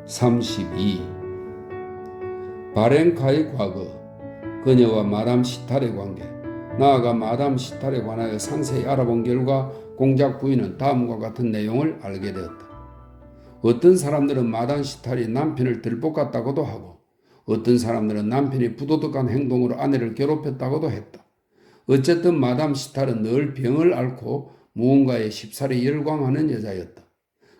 32. 바렌카의 과거, 그녀와 마담 시탈의 관계, 나아가 마담 시탈에 관하여 상세히 알아본 결과 공작 부인은 다음과 같은 내용을 알게 되었다. 어떤 사람들은 마담 시탈이 남편을 들볶았다고도 하고, 어떤 사람들은 남편이 부도덕한 행동으로 아내를 괴롭혔다고도 했다. 어쨌든 마담 시탈은 늘 병을 앓고 무언가에 쉽사리 열광하는 여자였다.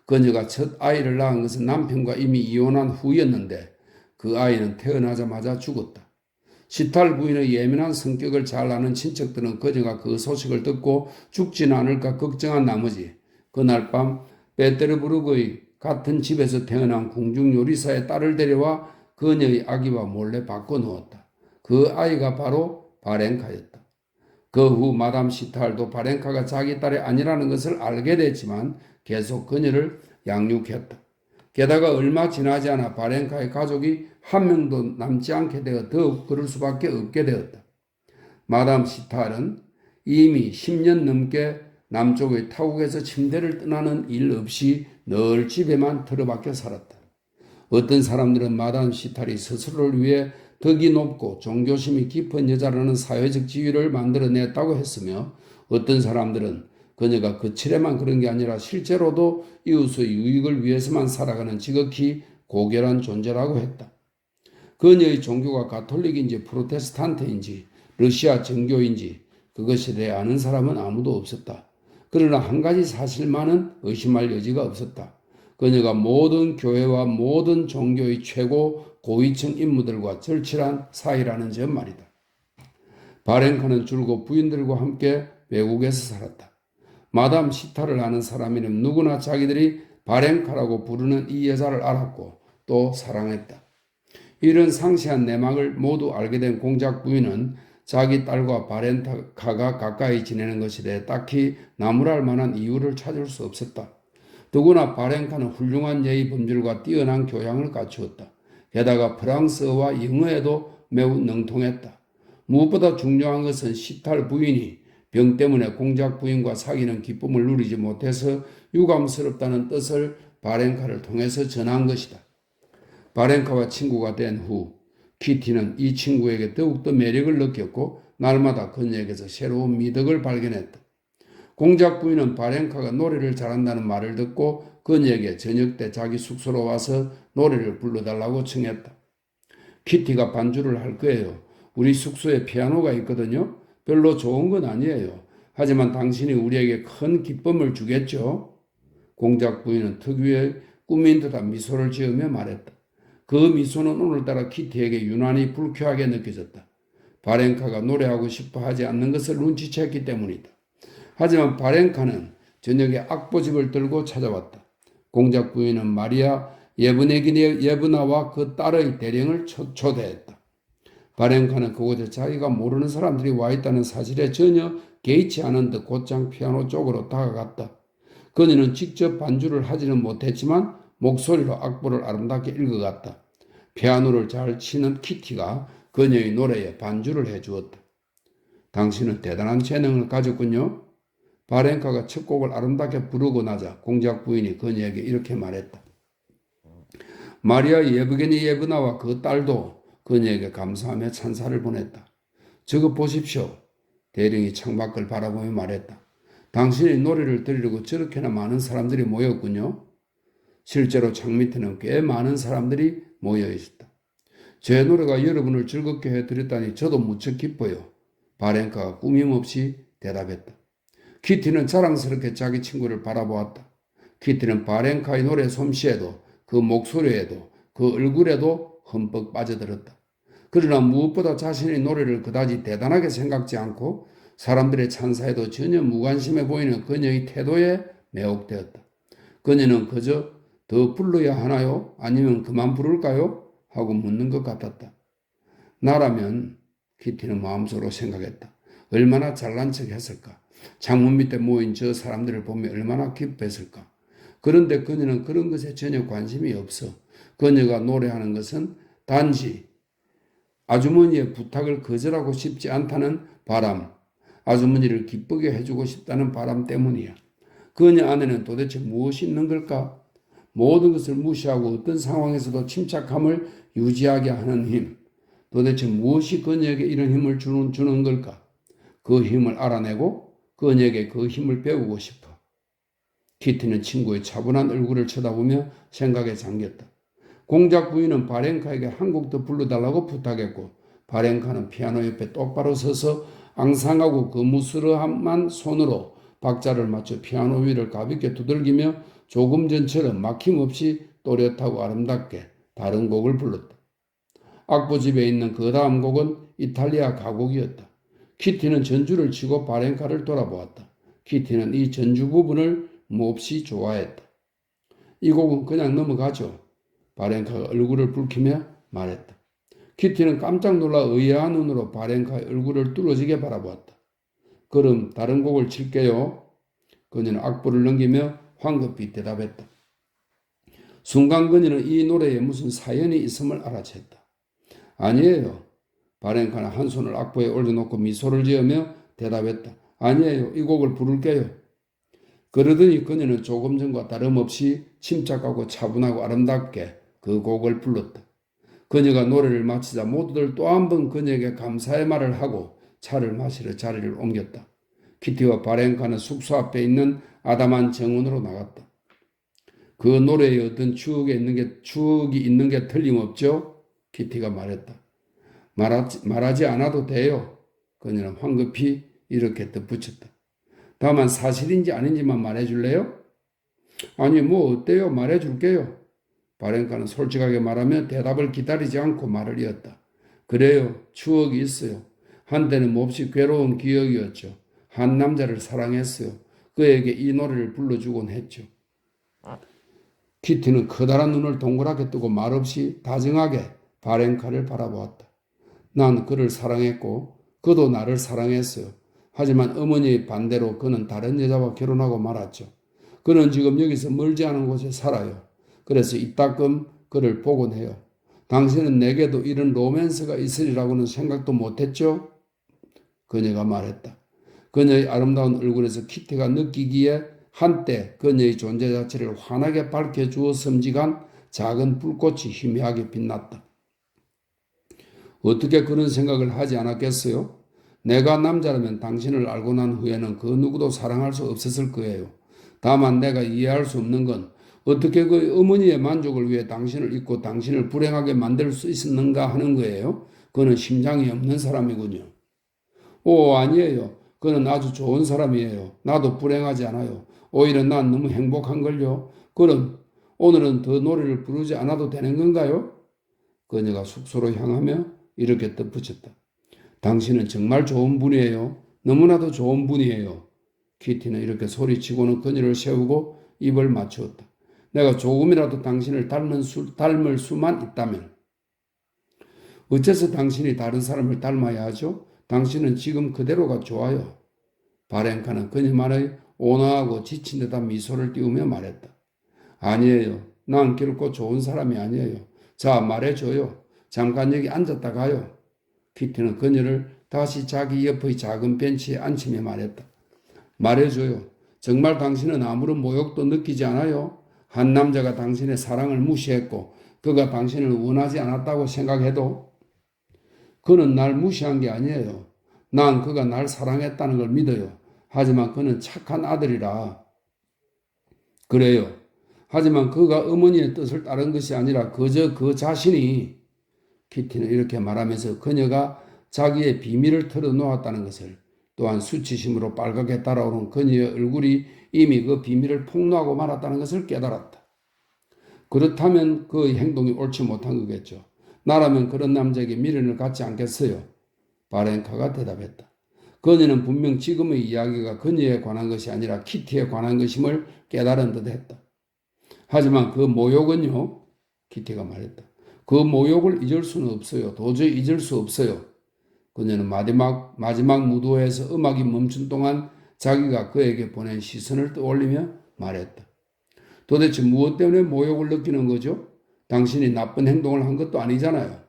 그녀가 첫 아이를 낳은 것은 남편과 이미 이혼한 후였는데 그 아이는 태어나자마자 죽었다. 시탈 부인의 예민한 성격을 잘 아는 친척들은 그녀가 그 소식을 듣고 죽지는 않을까 걱정한 나머지 그날 밤 베테르부르크의 같은 집에서 태어난 궁중 요리사의 딸을 데려와 그녀의 아기와 몰래 바꿔놓았다. 그 아이가 바로 바렌카였다. 그 후 마담 시탈도 바렌카가 자기 딸이 아니라는 것을 알게 됐지만 계속 그녀를 양육했다. 게다가 얼마 지나지 않아 바렌카의 가족이 한 명도 남지 않게 되어 더욱 그럴 수밖에 없게 되었다. 마담 시탈은 이미 10년 넘게 남쪽의 타국에서 침대를 떠나는 일 없이 늘 집에만 틀어박혀 살았다. 어떤 사람들은 마담 시탈이 스스로를 위해 덕이 높고 종교심이 깊은 여자라는 사회적 지위를 만들어냈다고 했으며 어떤 사람들은 그녀가 거칠에만 그런 게 아니라 실제로도 이웃의 유익을 위해서만 살아가는 지극히 고결한 존재라고 했다. 그녀의 종교가 가톨릭인지 프로테스탄트인지 러시아 정교인지 그것에 대해 아는 사람은 아무도 없었다. 그러나 한 가지 사실만은 의심할 여지가 없었다. 그녀가 모든 교회와 모든 종교의 최고 고위층 인물들과 절친한 사이라는 점 말이다. 바렌카는 줄곧 부인들과 함께 외국에서 살았다. 마담 시타를 아는 사람이면 누구나 자기들이 바렌카라고 부르는 이 여자를 알았고 또 사랑했다. 이런 상세한 내막을 모두 알게 된 공작 부인은 자기 딸과 바렌카가 가까이 지내는 것에 대해 딱히 나무랄 만한 이유를 찾을 수 없었다. 더구나 바렌카는 훌륭한 예의 범절과 뛰어난 교양을 갖추었다. 게다가 프랑스어와 영어에도 매우 능통했다. 무엇보다 중요한 것은 시탈 부인이 병 때문에 공작 부인과 사귀는 기쁨을 누리지 못해서 유감스럽다는 뜻을 바렌카를 통해서 전한 것이다. 바렌카와 친구가 된 후 키티는 이 친구에게 더욱더 매력을 느꼈고 날마다 그녀에게서 새로운 미덕을 발견했다. 공작 부인은 바렌카가 노래를 잘한다는 말을 듣고 그녀에게 저녁 때 자기 숙소로 와서 노래를 불러달라고 청했다. 키티가 반주를 할 거예요. 우리 숙소에 피아노가 있거든요. 별로 좋은 건 아니에요. 하지만 당신이 우리에게 큰 기쁨을 주겠죠. 공작 부인은 특유의 꾸민 듯한 미소를 지으며 말했다. 그 미소는 오늘따라 키티에게 유난히 불쾌하게 느껴졌다. 바렌카가 노래하고 싶어 하지 않는 것을 눈치챘기 때문이다. 하지만 바렌카는 저녁에 악보집을 들고 찾아왔다. 공작 부인은 마리아 예브나와 그 딸의 대령을 초대했다. 바렌카는 그곳에 자기가 모르는 사람들이 와 있다는 사실에 전혀 개의치 않은 듯 곧장 피아노 쪽으로 다가갔다. 그녀는 직접 반주를 하지는 못했지만 목소리로 악보를 아름답게 읽어갔다. 피아노를 잘 치는 키티가 그녀의 노래에 반주를 해주었다. 당신은 대단한 재능을 가졌군요. 바렌카가 첫 곡을 아름답게 부르고 나자 공작 부인이 그녀에게 이렇게 말했다. 마리아 예브나와 그 딸도 그녀에게 감사하며 찬사를 보냈다. 저것 보십시오. 대령이 창밖을 바라보며 말했다. 당신의 노래를 들으려고 저렇게나 많은 사람들이 모였군요. 실제로 창 밑에는 꽤 많은 사람들이 모여 있었다. 제 노래가 여러분을 즐겁게 해드렸다니 저도 무척 기뻐요. 바렌카가 꾸밈없이 대답했다. 키티는 자랑스럽게 자기 친구를 바라보았다. 키티는 바렌카의 노래 솜씨에도 그 목소리에도 그 얼굴에도 흠뻑 빠져들었다. 그러나 무엇보다 자신의 노래를 그다지 대단하게 생각지 않고 사람들의 찬사에도 전혀 무관심해 보이는 그녀의 태도에 매혹되었다. 그녀는 그저 더 불러야 하나요? 아니면 그만 부를까요? 하고 묻는 것 같았다. 나라면 키티는 마음속으로 생각했다. 얼마나 잘난 척 했을까? 창문 밑에 모인 저 사람들을 보며 얼마나 기뻐했을까? 그런데 그녀는 그런 것에 전혀 관심이 없어. 그녀가 노래하는 것은 단지 아주머니의 부탁을 거절하고 싶지 않다는 바람, 아주머니를 기쁘게 해주고 싶다는 바람 때문이야. 그녀 안에는 도대체 무엇이 있는 걸까? 모든 것을 무시하고 어떤 상황에서도 침착함을 유지하게 하는 힘. 도대체 무엇이 그녀에게 이런 힘을 주는 걸까? 그 힘을 알아내고 그녀에게 그 힘을 배우고 싶어. 키티는 친구의 차분한 얼굴을 쳐다보며 생각에 잠겼다. 공작 부인은 바렌카에게 한 곡 더 불러달라고 부탁했고 바렌카는 피아노 옆에 똑바로 서서 앙상하고 거무스름한 손으로 박자를 맞춰 피아노 위를 가볍게 두들기며 조금 전처럼 막힘없이 또렷하고 아름답게 다른 곡을 불렀다. 악보집에 있는 그 다음 곡은 이탈리아 가곡이었다. 키티는 전주를 치고 바렌카를 돌아보았다. 키티는 이 전주 부분을 몹시 좋아했다. 이 곡은 그냥 넘어가죠. 바렌카가 얼굴을 붉히며 말했다. 키티는 깜짝 놀라 의아한 눈으로 바렌카의 얼굴을 뚫어지게 바라보았다. 그럼 다른 곡을 칠게요. 그녀는 악보를 넘기며 황급히 대답했다. 순간 그녀는 이 노래에 무슨 사연이 있음을 알아챘다. 아니에요. 바렌카는 한 손을 악보에 올려놓고 미소를 지으며 대답했다. 아니에요. 이 곡을 부를게요. 그러더니 그녀는 조금 전과 다름없이 침착하고 차분하고 아름답게 그 곡을 불렀다. 그녀가 노래를 마치자 모두들 또 한 번 그녀에게 감사의 말을 하고 차를 마시러 자리를 옮겼다. 키티와 바렌카는 숙소 앞에 있는 아담한 정원으로 나갔다. 그 노래에 어떤 추억이 있는 게 틀림없죠? 키티가 말했다. 말하지 않아도 돼요. 그녀는 황급히 이렇게 덧붙였다. 다만 사실인지 아닌지만 말해줄래요? 아니 뭐 어때요? 말해줄게요. 바렌카는 솔직하게 말하며 대답을 기다리지 않고 말을 이었다. 그래요. 추억이 있어요. 한때는 몹시 괴로운 기억이었죠. 한 남자를 사랑했어요. 그에게 이 노래를 불러주곤 했죠. 키티는 커다란 눈을 동그랗게 뜨고 말없이 다정하게 바렌카를 바라보았다. 난 그를 사랑했고 그도 나를 사랑했어요. 하지만 어머니의 반대로 그는 다른 여자와 결혼하고 말았죠. 그는 지금 여기서 멀지 않은 곳에 살아요. 그래서 이따금 그를 보곤 해요. 당신은 내게도 이런 로맨스가 있으리라고는 생각도 못했죠? 그녀가 말했다. 그녀의 아름다운 얼굴에서 키티가 느끼기에 한때 그녀의 존재 자체를 환하게 밝혀주어 섬직한 작은 불꽃이 희미하게 빛났다. 어떻게 그런 생각을 하지 않았겠어요? 내가 남자라면 당신을 알고 난 후에는 그 누구도 사랑할 수 없었을 거예요. 다만 내가 이해할 수 없는 건 어떻게 그 어머니의 만족을 위해 당신을 잊고 당신을 불행하게 만들 수 있었는가 하는 거예요. 그는 심장이 없는 사람이군요. 오, 아니에요. 그는 아주 좋은 사람이에요. 나도 불행하지 않아요. 오히려 난 너무 행복한걸요. 그럼 오늘은 더 노래를 부르지 않아도 되는 건가요? 그녀가 숙소로 향하며 이렇게 덧붙였다. 당신은 정말 좋은 분이에요. 너무나도 좋은 분이에요. 키티는 이렇게 소리치고는 그녀를 세우고 입을 맞추었다. 내가 조금이라도 당신을 닮을 수만 있다면. 어째서 당신이 다른 사람을 닮아야 하죠? 당신은 지금 그대로가 좋아요. 바렌카는 그녀 말에 온화하고 지친 듯한 미소를 띄우며 말했다. 아니에요. 난 결코 좋은 사람이 아니에요. 자, 말해줘요. 잠깐 여기 앉았다 가요. 키티는 그녀를 다시 자기 옆의 작은 벤치에 앉히며 말했다. 말해줘요. 정말 당신은 아무런 모욕도 느끼지 않아요? 한 남자가 당신의 사랑을 무시했고 그가 당신을 원하지 않았다고 생각해도 그는 날 무시한 게 아니에요. 난 그가 날 사랑했다는 걸 믿어요. 하지만 그는 착한 아들이라. 그래요. 하지만 그가 어머니의 뜻을 따른 것이 아니라 그저 그 자신이 키티는 이렇게 말하면서 그녀가 자기의 비밀을 털어놓았다는 것을 또한 수치심으로 빨갛게 달아오른 그녀의 얼굴이 이미 그 비밀을 폭로하고 말았다는 것을 깨달았다. 그렇다면 그 행동이 옳지 못한 거겠죠. 나라면 그런 남자에게 미련을 갖지 않겠어요. 바렌카가 대답했다. 그녀는 분명 지금의 이야기가 그녀에 관한 것이 아니라 키티에 관한 것임을 깨달은 듯했다. 하지만 그 모욕은요, 키티가 말했다. 그 모욕을 잊을 수는 없어요. 도저히 잊을 수 없어요. 그녀는 마지막 무도회에서 음악이 멈춘 동안 자기가 그에게 보낸 시선을 떠올리며 말했다. 도대체 무엇 때문에 모욕을 느끼는 거죠? 당신이 나쁜 행동을 한 것도 아니잖아요.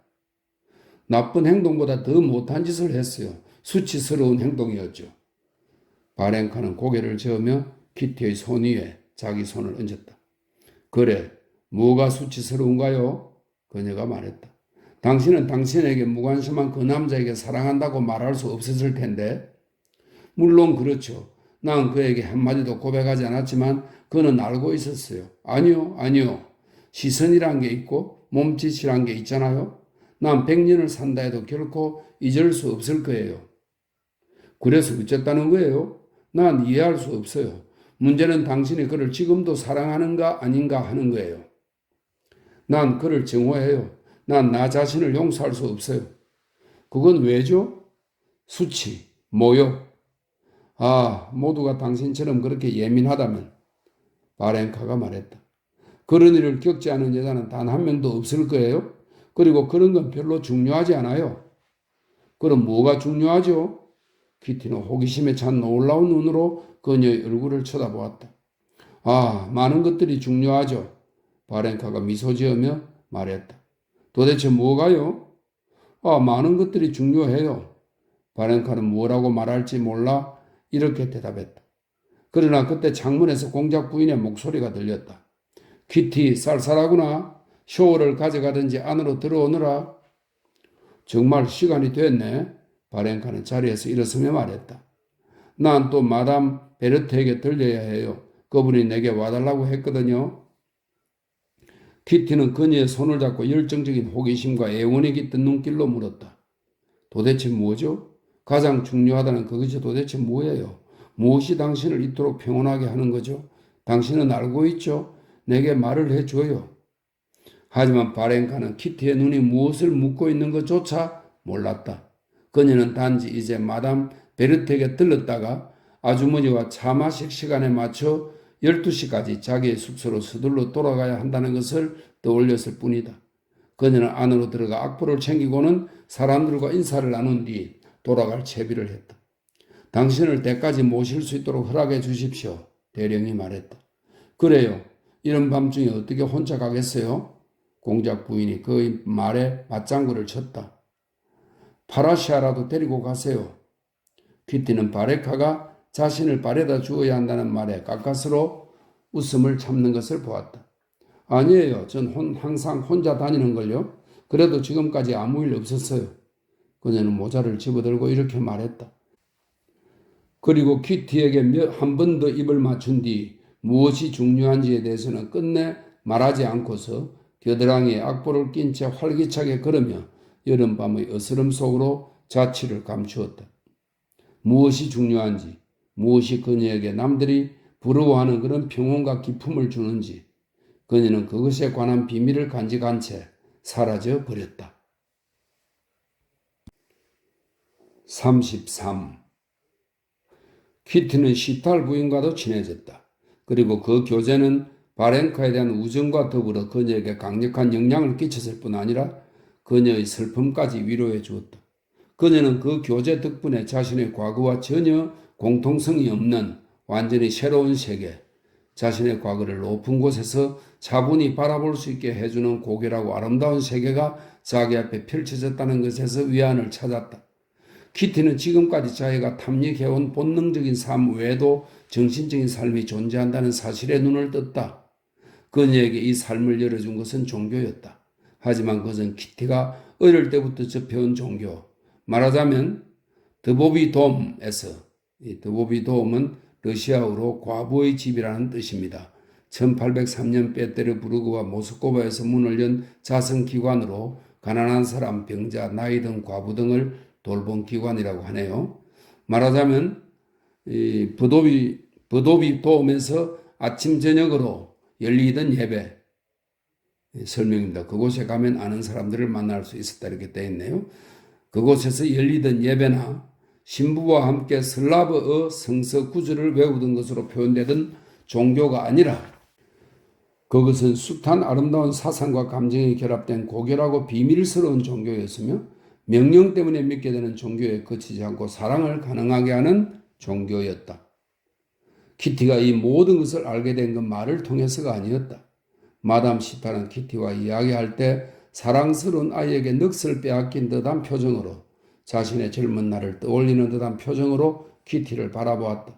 나쁜 행동보다 더 못한 짓을 했어요. 수치스러운 행동이었죠. 바렌카는 고개를 저으며 키티의 손 위에 자기 손을 얹었다. 그래, 뭐가 수치스러운가요? 그녀가 말했다. 당신은 당신에게 무관심한 그 남자에게 사랑한다고 말할 수 없었을 텐데. 물론 그렇죠. 난 그에게 한마디도 고백하지 않았지만 그는 알고 있었어요. 아니요, 아니요. 시선이란 게 있고 몸짓이란 게 있잖아요. 난 100년을 산다 해도 결코 잊을 수 없을 거예요. 그래서 어쨌다는 거예요? 난 이해할 수 없어요. 문제는 당신이 그를 지금도 사랑하는가 아닌가 하는 거예요. 난 그를 증오해요. 난 나 자신을 용서할 수 없어요. 그건 왜죠? 수치, 모욕. 모두가 당신처럼 그렇게 예민하다면, 바렌카가 말했다. 그런 일을 겪지 않은 여자는 단 한 명도 없을 거예요. 그리고 그런 건 별로 중요하지 않아요. 그럼 뭐가 중요하죠? 키티는 호기심에 찬 놀라운 눈으로 그녀의 얼굴을 쳐다보았다. 많은 것들이 중요하죠. 바렌카가 미소 지으며 말했다. 도대체 뭐가요? 많은 것들이 중요해요. 바렌카는 뭐라고 말할지 몰라 이렇게 대답했다. 그러나 그때 창문에서 공작 부인의 목소리가 들렸다. 키티, 쌀쌀하구나. 쇼워를 가져가든지 안으로 들어오너라. 정말 시간이 됐네. 바렌카는 자리에서 일어서며 말했다. 난 또 마담 베르트에게 들려야 해요. 그분이 내게 와달라고 했거든요. 키티는 그녀의 손을 잡고 열정적인 호기심과 애원이 깃든 눈길로 물었다. 도대체 뭐죠? 가장 중요하다는 그것이 도대체 뭐예요? 무엇이 당신을 이토록 평온하게 하는 거죠? 당신은 알고 있죠? 내게 말을 해줘요. 하지만 바렌카는 키티의 눈이 무엇을 묻고 있는 것조차 몰랐다. 그녀는 단지 이제 마담 베르트에게 들렀다가 아주머니와 차 마실 시간에 맞춰 12시까지 자기의 숙소로 서둘러 돌아가야 한다는 것을 떠올렸을 뿐이다. 그녀는 안으로 들어가 악보를 챙기고는 사람들과 인사를 나눈 뒤 돌아갈 채비를 했다. 당신을 댁까지 모실 수 있도록 허락해 주십시오. 대령이 말했다. 그래요. 이런 밤중에 어떻게 혼자 가겠어요? 공작 부인이 그의 말에 맞장구를 쳤다. 파라시아라도 데리고 가세요. 키티는 바레카가 자신을 바래다 주어야 한다는 말에 가까스로 웃음을 참는 것을 보았다. 아니에요. 전 항상 혼자 다니는걸요. 그래도 지금까지 아무 일 없었어요. 그녀는 모자를 집어들고 이렇게 말했다. 그리고 키티에게 한 번 더 입을 맞춘 뒤 무엇이 중요한지에 대해서는 끝내 말하지 않고서 겨드랑이에 악보를 낀 채 활기차게 걸으며 여름밤의 어스름 속으로 자취를 감추었다. 무엇이 중요한지, 무엇이 그녀에게 남들이 부러워하는 그런 평온과 기품을 주는지, 그녀는 그것에 관한 비밀을 간직한 채 사라져 버렸다. 33. 키티는 시탈 부인과도 친해졌다. 그리고 그 교제는 바렌카에 대한 우정과 더불어 그녀에게 강력한 영향을 끼쳤을 뿐 아니라 그녀의 슬픔까지 위로해 주었다. 그녀는 그 교제 덕분에 자신의 과거와 전혀 공통성이 없는 완전히 새로운 세계, 자신의 과거를 높은 곳에서 차분히 바라볼 수 있게 해주는 고결하고 아름다운 세계가 자기 앞에 펼쳐졌다는 것에서 위안을 찾았다. 키티는 지금까지 자기가 탐닉해온 본능적인 삶 외에도 정신적인 삶이 존재한다는 사실에 눈을 떴다. 그녀에게 이 삶을 열어준 것은 종교였다. 하지만 그것은 키티가 어릴 때부터 접해온 종교, 말하자면 드보비돔에서, 이 드보비돔은 러시아어로 과부의 집이라는 뜻입니다. 1803년 페테르부르크와 모스크바에서 문을 연 자선기관으로 가난한 사람, 병자, 나이 든 과부 등을 돌본 기관이라고 하네요. 말하자면 버도비돔에서 아침 저녁으로 열리던 예배 설명입니다. 그곳에 가면 아는 사람들을 만날 수 있었다 이렇게 되어 있네요. 그곳에서 열리던 예배나 신부와 함께 슬라브어 성서 구절을 외우던 것으로 표현되던 종교가 아니라 그것은 숱한 아름다운 사상과 감정이 결합된 고결하고 비밀스러운 종교였으며 명령 때문에 믿게 되는 종교에 그치지 않고 사랑을 가능하게 하는 종교였다. 키티가 이 모든 것을 알게 된 건 말을 통해서가 아니었다. 마담 시타는 키티와 이야기할 때 사랑스러운 아이에게 넋을 빼앗긴 듯한 표정으로 자신의 젊은 날을 떠올리는 듯한 표정으로 키티를 바라보았다.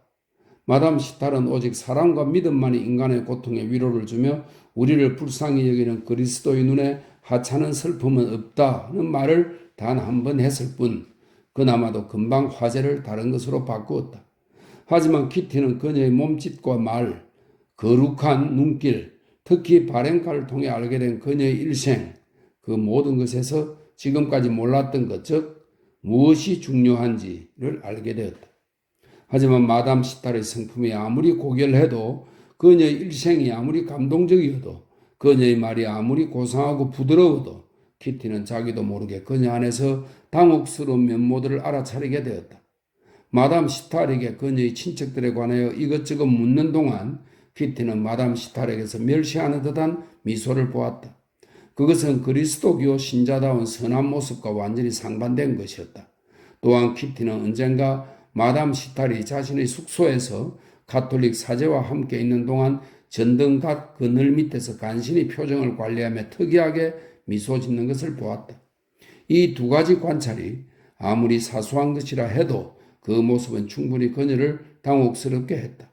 마담 시탈은 오직 사랑과 믿음만이 인간의 고통에 위로를 주며 우리를 불쌍히 여기는 그리스도의 눈에 하찮은 슬픔은 없다는 말을 단 한 번 했을 뿐 그나마도 금방 화제를 다른 것으로 바꾸었다. 하지만 키티는 그녀의 몸짓과 말, 거룩한 눈길, 특히 바렌카를 통해 알게 된 그녀의 일생, 그 모든 것에서 지금까지 몰랐던 것, 즉 무엇이 중요한지를 알게 되었다. 하지만 마담 시탈의 성품이 아무리 고결해도, 그녀의 일생이 아무리 감동적이어도, 그녀의 말이 아무리 고상하고 부드러워도 키티는 자기도 모르게 그녀 안에서 당혹스러운 면모들을 알아차리게 되었다. 마담 시탈에게 그녀의 친척들에 관하여 이것저것 묻는 동안 키티는 마담 시탈에게서 멸시하는 듯한 미소를 보았다. 그것은 그리스도교 신자다운 선한 모습과 완전히 상반된 것이었다. 또한 키티는 언젠가 마담 시탈이 자신의 숙소에서 가톨릭 사제와 함께 있는 동안 전등갓 그늘 밑에서 간신히 표정을 관리하며 특이하게 미소 짓는 것을 보았다. 이 두 가지 관찰이 아무리 사소한 것이라 해도 그 모습은 충분히 그녀를 당혹스럽게 했다.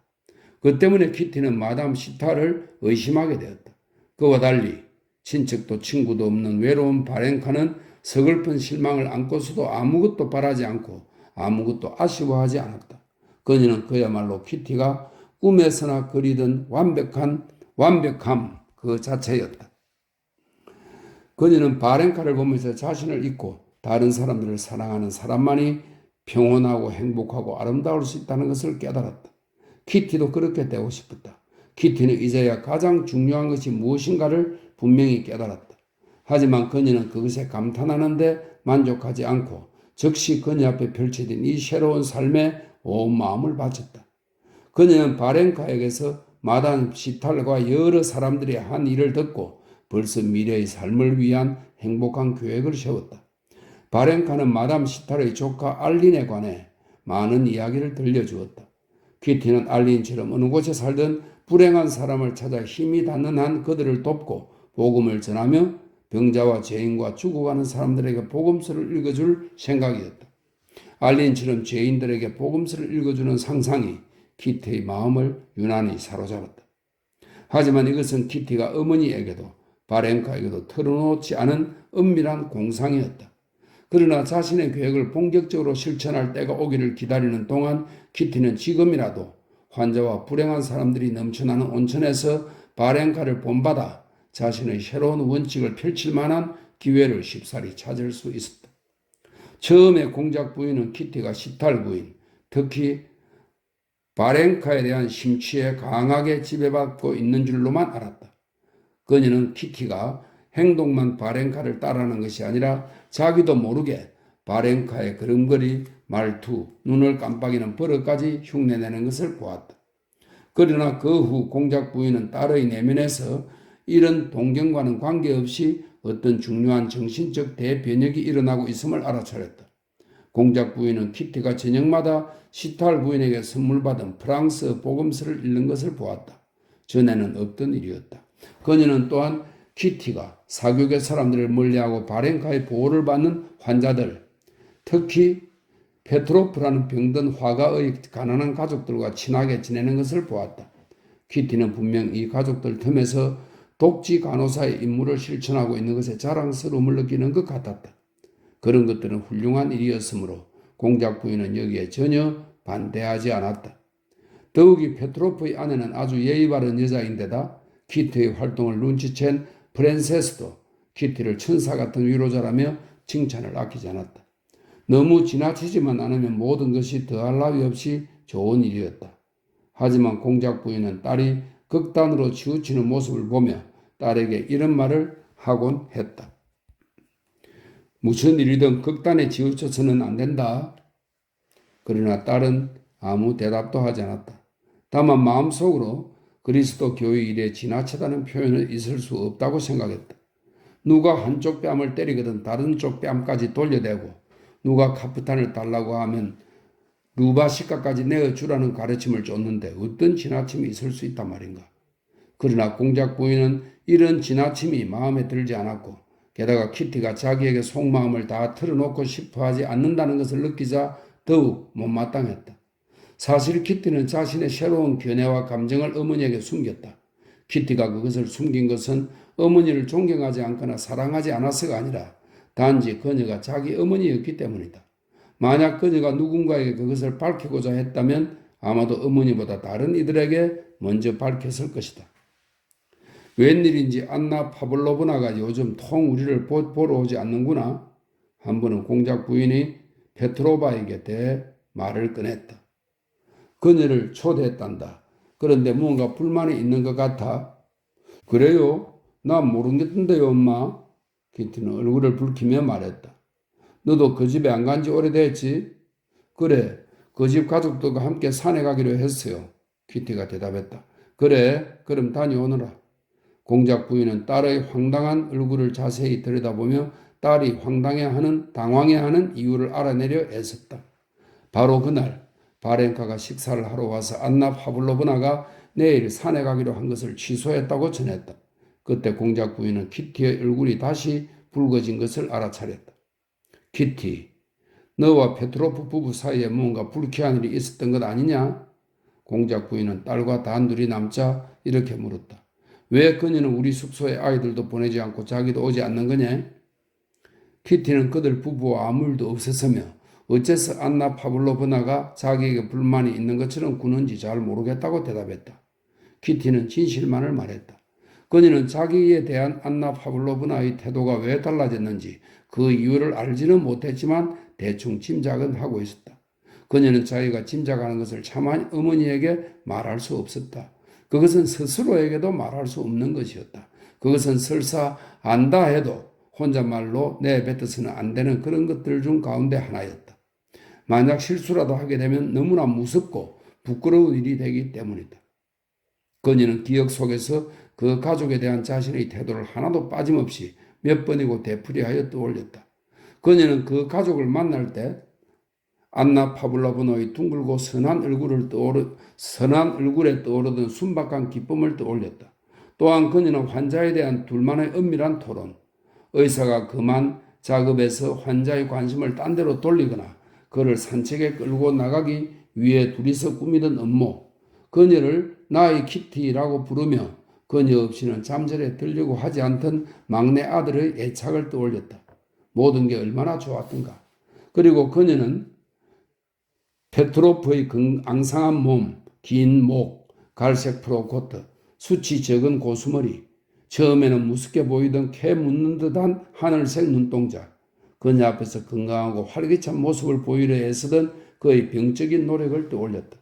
그 때문에 키티는 마담 시탈을 의심하게 되었다. 그와 달리 친척도 친구도 없는 외로운 바렌카는 서글픈 실망을 안고서도 아무것도 바라지 않고 아무것도 아쉬워하지 않았다. 그녀는 그야말로 키티가 꿈에서나 그리던 완벽함 그 자체였다. 그녀는 바렌카를 보면서 자신을 잊고 다른 사람들을 사랑하는 사람만이 평온하고 행복하고 아름다울 수 있다는 것을 깨달았다. 키티도 그렇게 되고 싶었다. 키티는 이제야 가장 중요한 것이 무엇인가를 분명히 깨달았다. 하지만 그녀는 그것에 감탄하는데 만족하지 않고 즉시 그녀 앞에 펼쳐진 이 새로운 삶에 온 마음을 바쳤다. 그녀는 바렌카에게서 마담 시탈과 여러 사람들이 한 일을 듣고 벌써 미래의 삶을 위한 행복한 계획을 세웠다. 바렌카는 마담 시탈의 조카 알린에 관해 많은 이야기를 들려주었다. 키티는 알린처럼 어느 곳에 살던 불행한 사람을 찾아 힘이 닿는 한 그들을 돕고 복음을 전하며 병자와 죄인과 죽어가는 사람들에게 복음서를 읽어줄 생각이었다. 알린처럼 죄인들에게 복음서를 읽어주는 상상이 키티의 마음을 유난히 사로잡았다. 하지만 이것은 키티가 어머니에게도 바렌카에게도 털어놓지 않은 은밀한 공상이었다. 그러나 자신의 계획을 본격적으로 실천할 때가 오기를 기다리는 동안 키티는 지금이라도 환자와 불행한 사람들이 넘쳐나는 온천에서 바렌카를 본받아 자신의 새로운 원칙을 펼칠 만한 기회를 쉽사리 찾을 수 있었다. 처음에 공작 부인은 키티가 시탈 부인, 특히 바렌카에 대한 심취에 강하게 지배받고 있는 줄로만 알았다. 그녀는 키티가 행동만 바렌카를 따라하는 것이 아니라 자기도 모르게 바렌카의 걸음걸이, 말투, 눈을 깜빡이는 버릇까지 흉내내는 것을 보았다. 그러나 그 후 공작 부인은 딸의 내면에서 이런 동경과는 관계없이 어떤 중요한 정신적 대변혁이 일어나고 있음을 알아차렸다. 공작 부인은 키티가 저녁마다 시탈 부인에게 선물 받은 프랑스 복음서를 읽는 것을 보았다. 전에는 없던 일이었다. 그녀는 또한 키티가 사교계 사람들을 멀리하고 바렌카의 보호를 받는 환자들, 특히 페트로프라는 병든 화가의 가난한 가족들과 친하게 지내는 것을 보았다. 키티는 분명 이 가족들 틈에서 독지 간호사의 임무를 실천하고 있는 것에 자랑스러움을 느끼는 것 같았다. 그런 것들은 훌륭한 일이었으므로 공작 부인은 여기에 전혀 반대하지 않았다. 더욱이 페트로프의 아내는 아주 예의 바른 여자인데다 키티의 활동을 눈치챈 프랜세스도 키티를 천사 같은 위로자라며 칭찬을 아끼지 않았다. 너무 지나치지만 않으면 모든 것이 더할 나위 없이 좋은 일이었다. 하지만 공작 부인은 딸이 극단으로 치우치는 모습을 보며 딸에게 이런 말을 하곤 했다. 무슨 일이든 극단에 치우쳐서는 안 된다. 그러나 딸은 아무 대답도 하지 않았다. 다만 마음속으로 그리스도 교회 일에 지나치다는 표현은 있을 수 없다고 생각했다. 누가 한쪽 뺨을 때리거든 다른 쪽 뺨까지 돌려대고 누가 카프탄을 달라고 하면 루바시카까지 내어주라는 가르침을 줬는데 어떤 지나침이 있을 수 있단 말인가. 그러나 공작 부인은 이런 지나침이 마음에 들지 않았고 게다가 키티가 자기에게 속마음을 다 털어놓고 싶어 하지 않는다는 것을 느끼자 더욱 못마땅했다. 사실 키티는 자신의 새로운 견해와 감정을 어머니에게 숨겼다. 키티가 그것을 숨긴 것은 어머니를 존경하지 않거나 사랑하지 않아서가 아니라 단지 그녀가 자기 어머니였기 때문이다. 만약 그녀가 누군가에게 그것을 밝히고자 했다면 아마도 어머니보다 다른 이들에게 먼저 밝혔을 것이다. 웬일인지 안나 파블로브나가 요즘 통 우리를 보러 오지 않는구나. 한 번은 공작 부인이 페트로바에게 대해 말을 꺼냈다. 그녀를 초대했단다. 그런데 무언가 불만이 있는 것 같아. 그래요? 난 모르겠던데요, 엄마. 키티는 얼굴을 붉히며 말했다. 너도 그 집에 안 간 지 오래됐지? 그래, 그 집 가족들과 함께 산에 가기로 했어요. 키티가 대답했다. 그래, 그럼 다녀오너라. 공작 부인은 딸의 황당한 얼굴을 자세히 들여다보며 딸이 당황해하는 이유를 알아내려 애썼다. 바로 그날 바렌카가 식사를 하러 와서 안나 파블로브나가 내일 산에 가기로 한 것을 취소했다고 전했다. 그때 공작 부인은 키티의 얼굴이 다시 붉어진 것을 알아차렸다. 키티, 너와 페트로프 부부 사이에 뭔가 불쾌한 일이 있었던 것 아니냐? 공작 부인은 딸과 단둘이 남자 이렇게 물었다. 왜 그녀는 우리 숙소에 아이들도 보내지 않고 자기도 오지 않는 거냐? 키티는 그들 부부와 아무 일도 없었으며 어째서 안나 파블로브나가 자기에게 불만이 있는 것처럼 구는지 잘 모르겠다고 대답했다. 키티는 진실만을 말했다. 그녀는 자기에 대한 안나 파블로브나의 태도가 왜 달라졌는지 그 이유를 알지는 못했지만 대충 짐작은 하고 있었다. 그녀는 자기가 짐작하는 것을 차마 어머니에게 말할 수 없었다. 그것은 스스로에게도 말할 수 없는 것이었다. 그것은 설사 안다 해도 혼잣말로 내뱉어서는 안 되는 그런 것들 중 가운데 하나였다. 만약 실수라도 하게 되면 너무나 무섭고 부끄러운 일이 되기 때문이다. 그녀는 기억 속에서 그 가족에 대한 자신의 태도를 하나도 빠짐없이 몇 번이고 되풀이하여 떠올렸다. 그녀는 그 가족을 만날 때 안나 파블로브나의 둥글고 선한 얼굴에 떠오르던 순박한 기쁨을 떠올렸다. 또한 그녀는 환자에 대한 둘만의 은밀한 토론, 의사가 그만 작업에서 환자의 관심을 딴 데로 돌리거나 그를 산책에 끌고 나가기 위해 둘이서 꾸미던 업무, 그녀를 나의 키티라고 부르며 그녀 없이는 잠자리에 들려고 하지 않던 막내 아들의 애착을 떠올렸다. 모든 게 얼마나 좋았던가. 그리고 그녀는 페트로프의 앙상한 몸, 긴 목, 갈색 프로코트, 수치 적은 고수머리, 처음에는 무섭게 보이던 캐 묻는 듯한 하늘색 눈동자, 그녀 앞에서 건강하고 활기찬 모습을 보이려 애쓰던 그의 병적인 노력을 떠올렸다.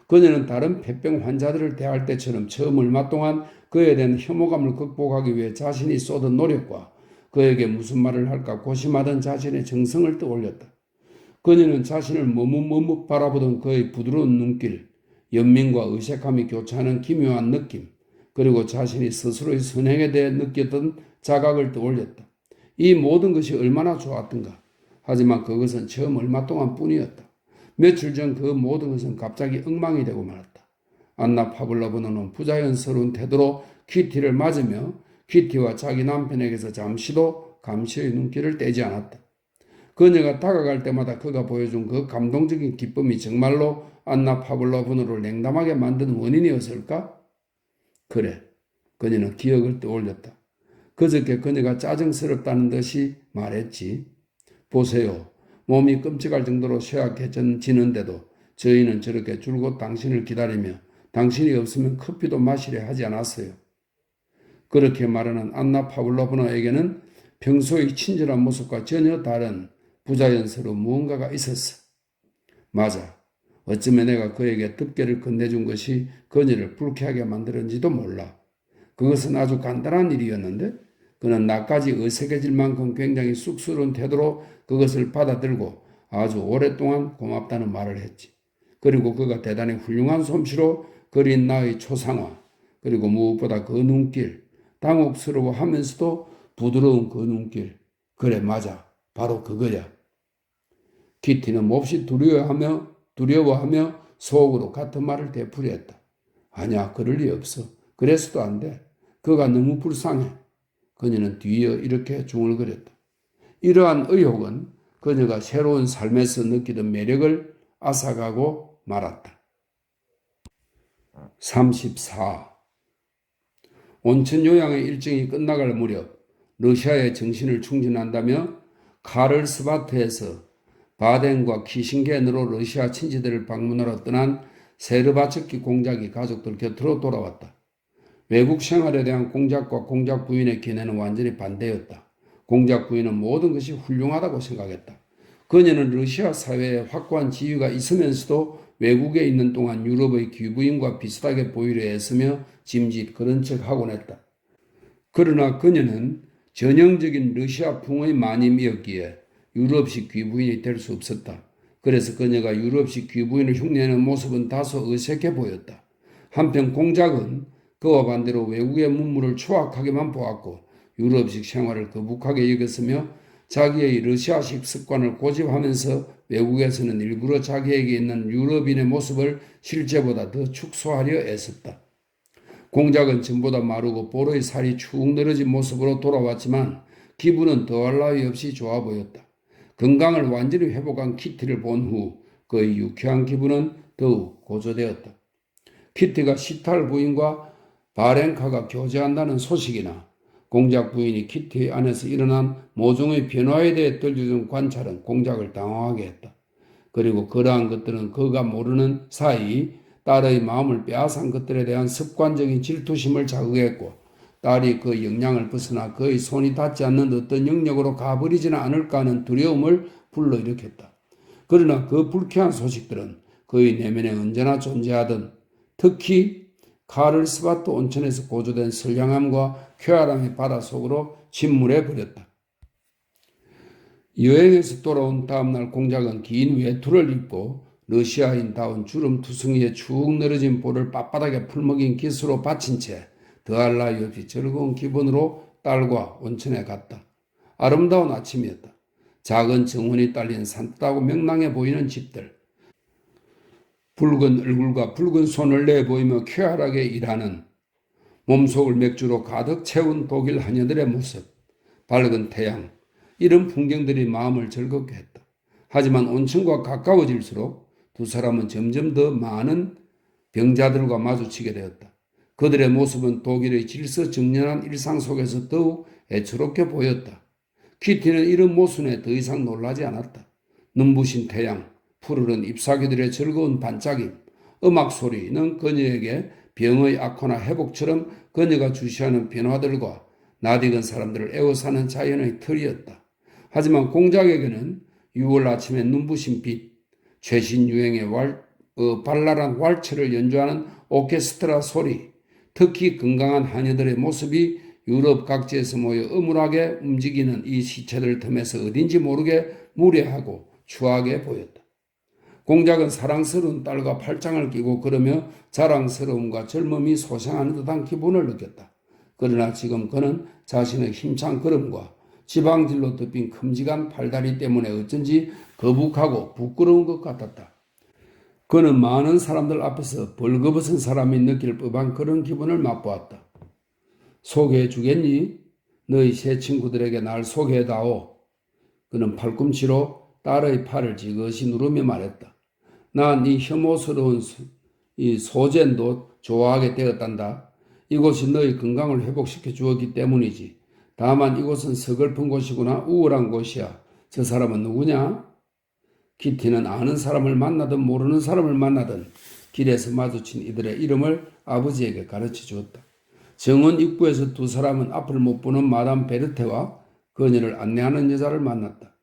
그녀는 다른 폐병 환자들을 대할 때처럼 처음 얼마 동안 그에 대한 혐오감을 극복하기 위해 자신이 쏟은 노력과 그에게 무슨 말을 할까 고심하던 자신의 정성을 떠올렸다. 그녀는 자신을 머뭇머뭇 바라보던 그의 부드러운 눈길, 연민과 의색함이 교차하는 기묘한 느낌, 그리고 자신이 스스로의 선행에 대해 느꼈던 자각을 떠올렸다. 이 모든 것이 얼마나 좋았던가. 하지만 그것은 처음 얼마 동안 뿐이었다. 며칠 전 그 모든 것은 갑자기 엉망이 되고 말았다. 안나 파블로브나는 부자연스러운 태도로 키티를 맞으며 키티와 자기 남편에게서 잠시도 감시의 눈길을 떼지 않았다. 그녀가 다가갈 때마다 그가 보여준 그 감동적인 기쁨이 정말로 안나 파블로브나를 냉담하게 만든 원인이었을까? 그래, 그녀는 기억을 떠올렸다. 그저께 그녀가 짜증스럽다는 듯이 말했지. 보세요. 몸이 끔찍할 정도로 쇠약해지는데도 저희는 저렇게 줄곧 당신을 기다리며 당신이 없으면 커피도 마시려 하지 않았어요. 그렇게 말하는 안나 파블로브나에게는 평소의 친절한 모습과 전혀 다른 부자연스러운 무언가가 있었어. 맞아. 어쩌면 내가 그에게 덮개를 건네준 것이 그녀를 불쾌하게 만들었는지도 몰라. 그것은 아주 간단한 일이었는데 그는 나까지 어색해질 만큼 굉장히 쑥스러운 태도로 그것을 받아들고 아주 오랫동안 고맙다는 말을 했지. 그리고 그가 대단히 훌륭한 솜씨로 그린 나의 초상화, 그리고 무엇보다 그 눈길, 당혹스러워하면서도 부드러운 그 눈길. 그래, 맞아. 바로 그거야. 키티는 몹시 두려워하며 속으로 같은 말을 되풀이했다. 아니야, 그럴 리 없어. 그래서도 안 돼. 그가 너무 불쌍해. 그녀는 뒤이어 이렇게 중얼거렸다. 이러한 의혹은 그녀가 새로운 삶에서 느끼던 매력을 앗아가고 말았다. 34. 온천 요양의 일정이 끝나갈 무렵 러시아의 정신을 충전한다며 카를스바트에서 바덴과 키신겐으로 러시아 친지들을 방문하러 떠난 세르바츠키 공작이 가족들 곁으로 돌아왔다. 외국 생활에 대한 공작과 공작 부인의 견해는 완전히 반대였다. 공작 부인은 모든 것이 훌륭하다고 생각했다. 그녀는 러시아 사회에 확고한 지위가 있으면서도 외국에 있는 동안 유럽의 귀부인과 비슷하게 보이려 애쓰며 짐짓 그런 척하곤 했다. 그러나 그녀는 전형적인 러시아풍의 마님이었기에 유럽식 귀부인이 될 수 없었다. 그래서 그녀가 유럽식 귀부인을 흉내내는 모습은 다소 어색해 보였다. 한편 공작은 그와 반대로 외국의 문물을 초악하게만 보았고 유럽식 생활을 거북하게 여겼으며 자기의 러시아식 습관을 고집하면서 외국에서는 일부러 자기에게 있는 유럽인의 모습을 실제보다 더 축소하려 애썼다. 공작은 전보다 마르고 볼의 살이 축 늘어진 모습으로 돌아왔지만 기분은 더할 나위 없이 좋아 보였다. 건강을 완전히 회복한 키티를 본 후 그의 유쾌한 기분은 더욱 고조되었다. 키티가 시탈 부인과 바렌카가 교제한다는 소식이나 공작 부인이 키티의 안에서 일어난 모종의 변화에 대해 들려준 관찰은 공작을 당황하게 했다. 그리고 그러한 것들은 그가 모르는 사이 딸의 마음을 빼앗은 것들에 대한 습관적인 질투심을 자극했고 딸이 그 영향을 벗어나 그의 손이 닿지 않는 어떤 영역으로 가버리지는 않을까 하는 두려움을 불러일으켰다. 그러나 그 불쾌한 소식들은 그의 내면에 언제나 존재하던 특히 카를스바트 온천에서 고조된 선량함과 쾌활함의 바다 속으로 침몰해 버렸다. 여행에서 돌아온 다음날 공작은 긴 외투를 입고 러시아인다운 주름투성이에 축 늘어진 볼을 빳빳하게 풀먹인 기스로 받친 채 더할 나위 없이 즐거운 기분으로 딸과 온천에 갔다. 아름다운 아침이었다. 작은 정원이 딸린 산뜻하고 명랑해 보이는 집들. 붉은 얼굴과 붉은 손을 내보이며 쾌활하게 일하는 몸속을 맥주로 가득 채운 독일 하녀들의 모습. 밝은 태양. 이런 풍경들이 마음을 즐겁게 했다. 하지만 온천과 가까워질수록 두 사람은 점점 더 많은 병자들과 마주치게 되었다. 그들의 모습은 독일의 질서정연한 일상 속에서 더욱 애처롭게 보였다. 키티는 이런 모순에 더 이상 놀라지 않았다. 눈부신 태양, 푸르른 잎사귀들의 즐거운 반짝임, 음악 소리는 그녀에게 병의 악화나 회복처럼 그녀가 주시하는 변화들과 낯익은 사람들을 애워사는 자연의 틀이었다. 하지만 공작에게는 6월 아침의 눈부신 빛, 최신 유행의 발랄한 왈츠를 연주하는 오케스트라 소리, 특히 건강한 하녀들의 모습이 유럽 각지에서 모여 음울하게 움직이는 이 시체들 틈에서 어딘지 모르게 무례하고 추하게 보였다. 공작은 사랑스러운 딸과 팔짱을 끼고 걸으며 자랑스러움과 젊음이 소생하는 듯한 기분을 느꼈다. 그러나 지금 그는 자신의 힘찬 걸음과 지방질로 덮인 큼직한 팔다리 때문에 어쩐지 거북하고 부끄러운 것 같았다. 그는 많은 사람들 앞에서 벌거벗은 사람이 느낄 법한 그런 기분을 맛보았다. 소개해 주겠니? 너희 새 친구들에게 날 소개해다오. 그는 팔꿈치로 딸의 팔을 지그시 누르며 말했다. 나 네 혐오스러운 이 소젠도 좋아하게 되었단다. 이곳이 너희 건강을 회복시켜 주었기 때문이지. 다만 이곳은 서글픈 곳이구나. 우울한 곳이야. 저 사람은 누구냐? 키티는 아는 사람을 만나든 모르는 사람을 만나든 길에서 마주친 이들의 이름을 아버지에게 가르쳐 주었다. 정원 입구에서 두 사람은 앞을 못 보는 마담 베르테와 그녀를 안내하는 여자를 만났다.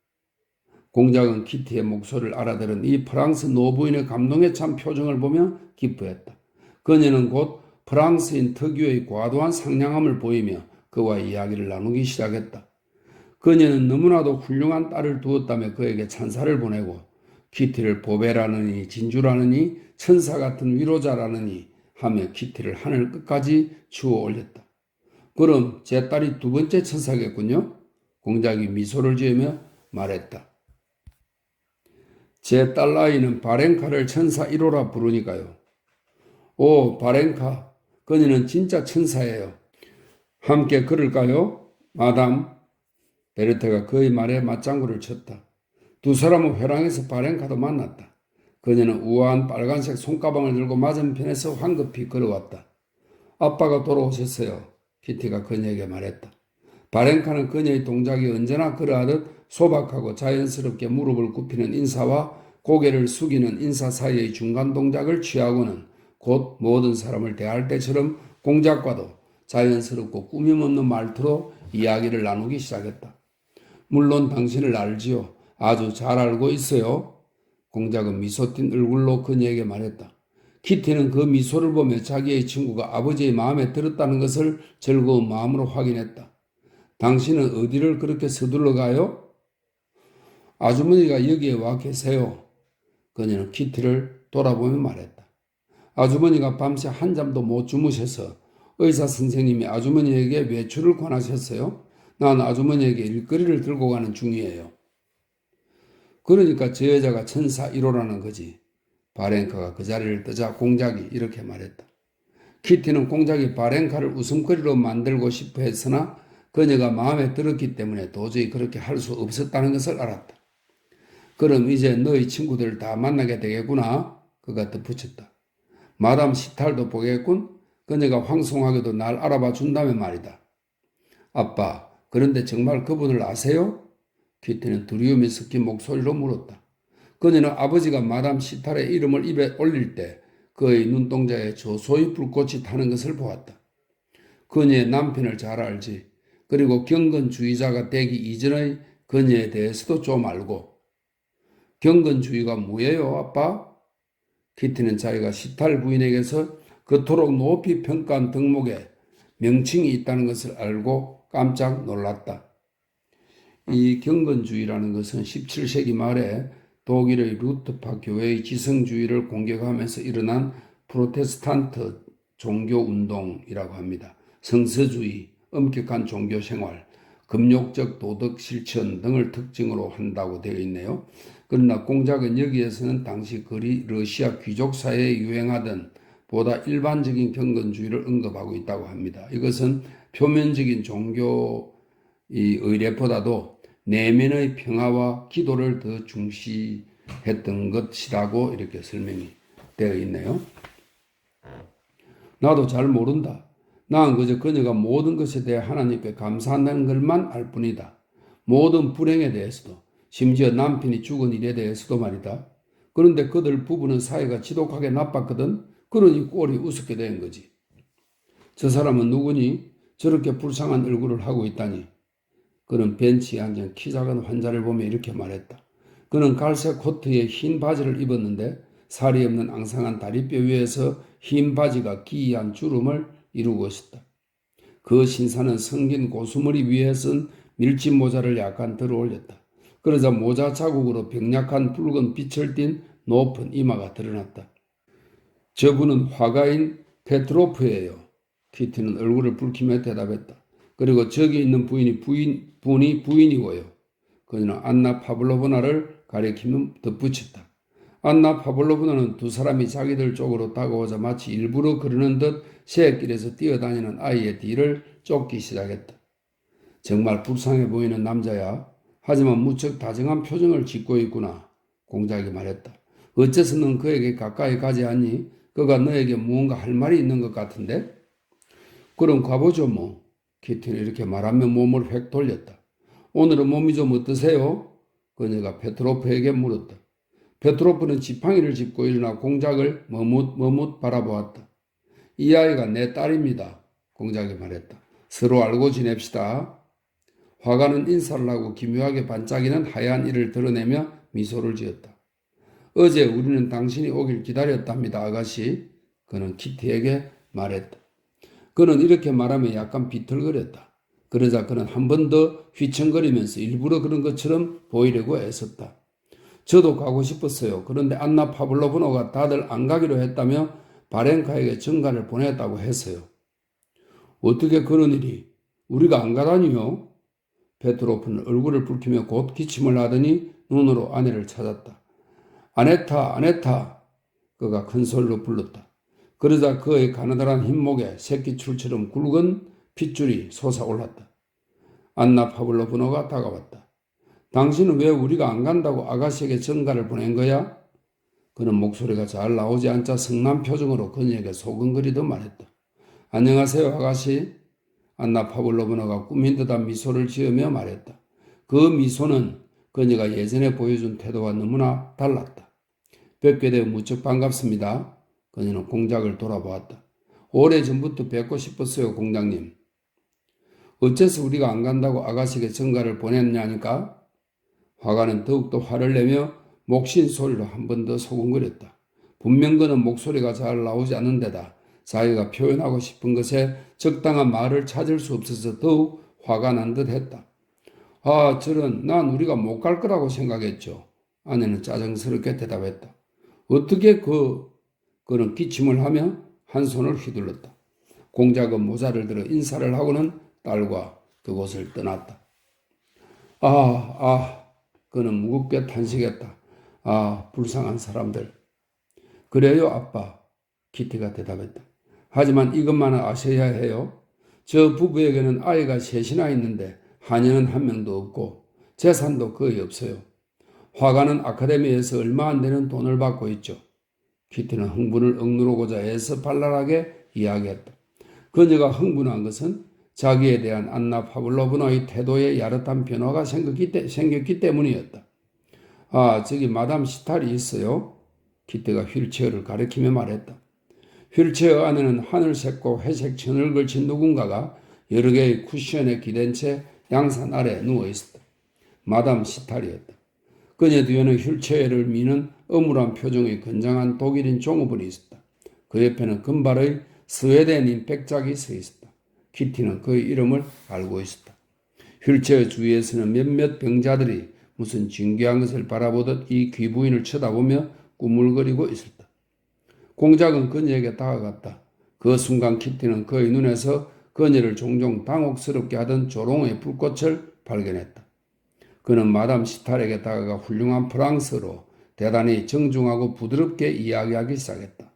공작은 키티의 목소리를 알아들은 이 프랑스 노부인의 감동에 찬 표정을 보며 기뻐했다. 그녀는 곧 프랑스인 특유의 과도한 상냥함을 보이며 그와 이야기를 나누기 시작했다. 그녀는 너무나도 훌륭한 딸을 두었다며 그에게 찬사를 보내고 키티를 보배라느니 진주라느니 천사 같은 위로자라느니 하며 키티를 하늘 끝까지 주워 올렸다. 그럼 제 딸이 두 번째 천사겠군요? 공작이 미소를 지으며 말했다. 제 딸 아이는 바렌카를 천사 1호라 부르니까요. 오, 바렌카, 그녀는 진짜 천사예요. 함께 걸을까요? 마담. 베르테가 그의 말에 맞장구를 쳤다. 두 사람은 회랑에서 바렌카도 만났다. 그녀는 우아한 빨간색 손가방을 들고 맞은편에서 황급히 걸어왔다. 아빠가 돌아오셨어요. 키티가 그녀에게 말했다. 바렌카는 그녀의 동작이 언제나 그러하듯 소박하고 자연스럽게 무릎을 굽히는 인사와 고개를 숙이는 인사 사이의 중간 동작을 취하고는 곧 모든 사람을 대할 때처럼 공작과도 자연스럽고 꾸밈없는 말투로 이야기를 나누기 시작했다. 물론 당신을 알지요. 아주 잘 알고 있어요. 공작은 미소 띤 얼굴로 그녀에게 말했다. 키티는 그 미소를 보며 자기의 친구가 아버지의 마음에 들었다는 것을 즐거운 마음으로 확인했다. 당신은 어디를 그렇게 서둘러 가요? 아주머니가 여기에 와 계세요. 그녀는 키티를 돌아보며 말했다. 아주머니가 밤새 한잠도 못 주무셔서 의사 선생님이 아주머니에게 외출을 권하셨어요. 난 아주머니에게 일거리를 들고 가는 중이에요. 그러니까 저 여자가 천사 1호라는 거지. 바렌카가 그 자리를 뜨자 공작이 이렇게 말했다. 키티는 공작이 바렌카를 웃음거리로 만들고 싶어 했으나 그녀가 마음에 들었기 때문에 도저히 그렇게 할 수 없었다는 것을 알았다. 그럼 이제 너희 친구들 다 만나게 되겠구나. 그가 덧붙였다. 마담 시탈도 보겠군. 그녀가 황송하게도 날 알아봐 준다면 말이다. 아빠, 그런데 정말 그분을 아세요? 키티는 두려움이 섞인 목소리로 물었다. 그녀는 아버지가 마담 시탈의 이름을 입에 올릴 때 그의 눈동자에 조소히 불꽃이 타는 것을 보았다. 그녀의 남편을 잘 알지. 그리고 경건주의자가 되기 이전의 그녀에 대해서도 좀 알고. 경건주의가 뭐예요, 아빠? 키티는 자기가 시탈 부인에게서 그토록 높이 평가한 덕목에 명칭이 있다는 것을 알고 깜짝 놀랐다. 이 경건주의라는 것은 17세기 말에 독일의 루트파 교회의 지성주의를 공격하면서 일어난 프로테스탄트 종교운동이라고 합니다. 성서주의, 엄격한 종교생활, 금욕적 도덕 실천 등을 특징으로 한다고 되어 있네요. 그러나 공작은 여기에서는 당시 러시아 귀족사회에 유행하던 보다 일반적인 경건주의를 언급하고 있다고 합니다. 이것은 표면적인 종교 의례보다도 내면의 평화와 기도를 더 중시했던 것이라고 이렇게 설명이 되어 있네요. 나도 잘 모른다. 난 그저 그녀가 모든 것에 대해 하나님께 감사한다는 것만 알 뿐이다. 모든 불행에 대해서도, 심지어 남편이 죽은 일에 대해서도 말이다. 그런데 그들 부부는 사이가 지독하게 나빴거든. 그러니 꼴이 우습게 된 거지. 저 사람은 누구니? 저렇게 불쌍한 얼굴을 하고 있다니. 그는 벤치에 앉은 키 작은 환자를 보며 이렇게 말했다. 그는 갈색 코트에 흰 바지를 입었는데 살이 없는 앙상한 다리뼈 위에서 흰 바지가 기이한 주름을 이루고 있었다. 그 신사는 성긴 고수머리 위에 쓴 밀짚 모자를 약간 들어 올렸다. 그러자 모자 자국으로 병약한 붉은 빛을 띤 높은 이마가 드러났다. 저분은 화가인 페트로프예요. 키티는 얼굴을 붉히며 대답했다. 그리고 저기 있는 분이 부인이고요. 그녀는 안나 파블로브나를 가리키며 덧붙였다. 안나 파블로브나는 두 사람이 자기들 쪽으로 다가오자 마치 일부러 그러는 듯 새길에서 뛰어다니는 아이의 뒤를 쫓기 시작했다. 정말 불쌍해 보이는 남자야. 하지만 무척 다정한 표정을 짓고 있구나. 공작이 말했다. 어째서 넌 그에게 가까이 가지 않니? 그가 너에게 무언가 할 말이 있는 것 같은데? 그럼 가보죠 뭐. 키티는 이렇게 말하며 몸을 획 돌렸다. 오늘은 몸이 좀 어떠세요? 그녀가 페트로프에게 물었다. 페트로프는 지팡이를 짚고 일어나 공작을 머뭇 바라보았다. 이 아이가 내 딸입니다. 공작이 말했다. 서로 알고 지냅시다. 화가는 인사를 하고 기묘하게 반짝이는 하얀 이를 드러내며 미소를 지었다. 어제 우리는 당신이 오길 기다렸답니다, 아가씨. 그는 키티에게 말했다. 그는 이렇게 말하며 약간 비틀거렸다. 그러자 그는 한 번 더 휘청거리면서 일부러 그런 것처럼 보이려고 애썼다. 저도 가고 싶었어요. 그런데 안나 파블로브나가 다들 안 가기로 했다며 바렌카에게 전가를 보냈다고 했어요. 어떻게 그런 일이? 우리가 안 가다니요? 페트로프는 얼굴을 붉히며 곧 기침을 하더니 눈으로 아내를 찾았다. 아네타, 아네타. 그가 큰 소리로 불렀다. 그러자 그의 가느다란 흰목에 새끼줄처럼 굵은 핏줄이 솟아올랐다. 안나 파블로브나가 다가왔다. 당신은 왜 우리가 안 간다고 아가씨에게 전가를 보낸 거야? 그는 목소리가 잘 나오지 않자 성난 표정으로 그녀에게 소근거리듯 말했다. 안녕하세요, 아가씨. 안나 파블로브나가 꾸민 듯한 미소를 지으며 말했다. 그 미소는 그녀가 예전에 보여준 태도와 너무나 달랐다. 뵙게 되어 무척 반갑습니다. 그녀는 공작을 돌아보았다. 오래전부터 뵙고 싶었어요, 공장님. 어째서 우리가 안 간다고 아가씨에게 전가를 보냈냐니까? 화가는 더욱더 화를 내며 목신 소리로 한 번 더 소곤거렸다. 분명 그는 목소리가 잘 나오지 않는 데다 자기가 표현하고 싶은 것에 적당한 말을 찾을 수 없어서 더욱 화가 난 듯 했다. 아, 난 우리가 못 갈 거라고 생각했죠. 아내는 짜증스럽게 대답했다. 어떻게 그는 기침을 하며 한 손을 휘둘렀다. 공작은 모자를 들어 인사를 하고는 딸과 그곳을 떠났다. 그는 무겁게 탄식했다. 불쌍한 사람들. 그래요, 아빠. 키티가 대답했다. 하지만 이것만은 아셔야 해요. 저 부부에게는 아이가 셋이나 있는데 하녀는 한 명도 없고 재산도 거의 없어요. 화가는 아카데미에서 얼마 안 되는 돈을 받고 있죠. 키티는 흥분을 억누르고자 애써 발랄하게 이야기했다. 그녀가 흥분한 것은 자기에 대한 안나 파블로브나의 태도에 야릇한 변화가 생겼기 때문이었다. 저기 마담 시탈이 있어요. 키티가 휠체어를 가리키며 말했다. 휠체어 안에는 하늘색과 회색 천을 걸친 누군가가 여러 개의 쿠션에 기댄 채 양산 아래 누워 있었다. 마담 시탈이었다. 그녀 뒤에는 휠체어를 미는 어물한 표정의 건장한 독일인 종업원이 있었다. 그 옆에는 금발의 스웨덴인 백작이 서 있었다. 키티는 그의 이름을 알고 있었다. 휠체어 주위에서는 몇몇 병자들이 무슨 진귀한 것을 바라보듯 이 귀부인을 쳐다보며 꾸물거리고 있었다. 공작은 그녀에게 다가갔다. 그 순간 키티는 그의 눈에서 그녀를 종종 당혹스럽게 하던 조롱의 불꽃을 발견했다. 그는 마담 시탈에게 다가가 훌륭한 프랑스어로 대단히 정중하고 부드럽게 이야기하기 시작했다.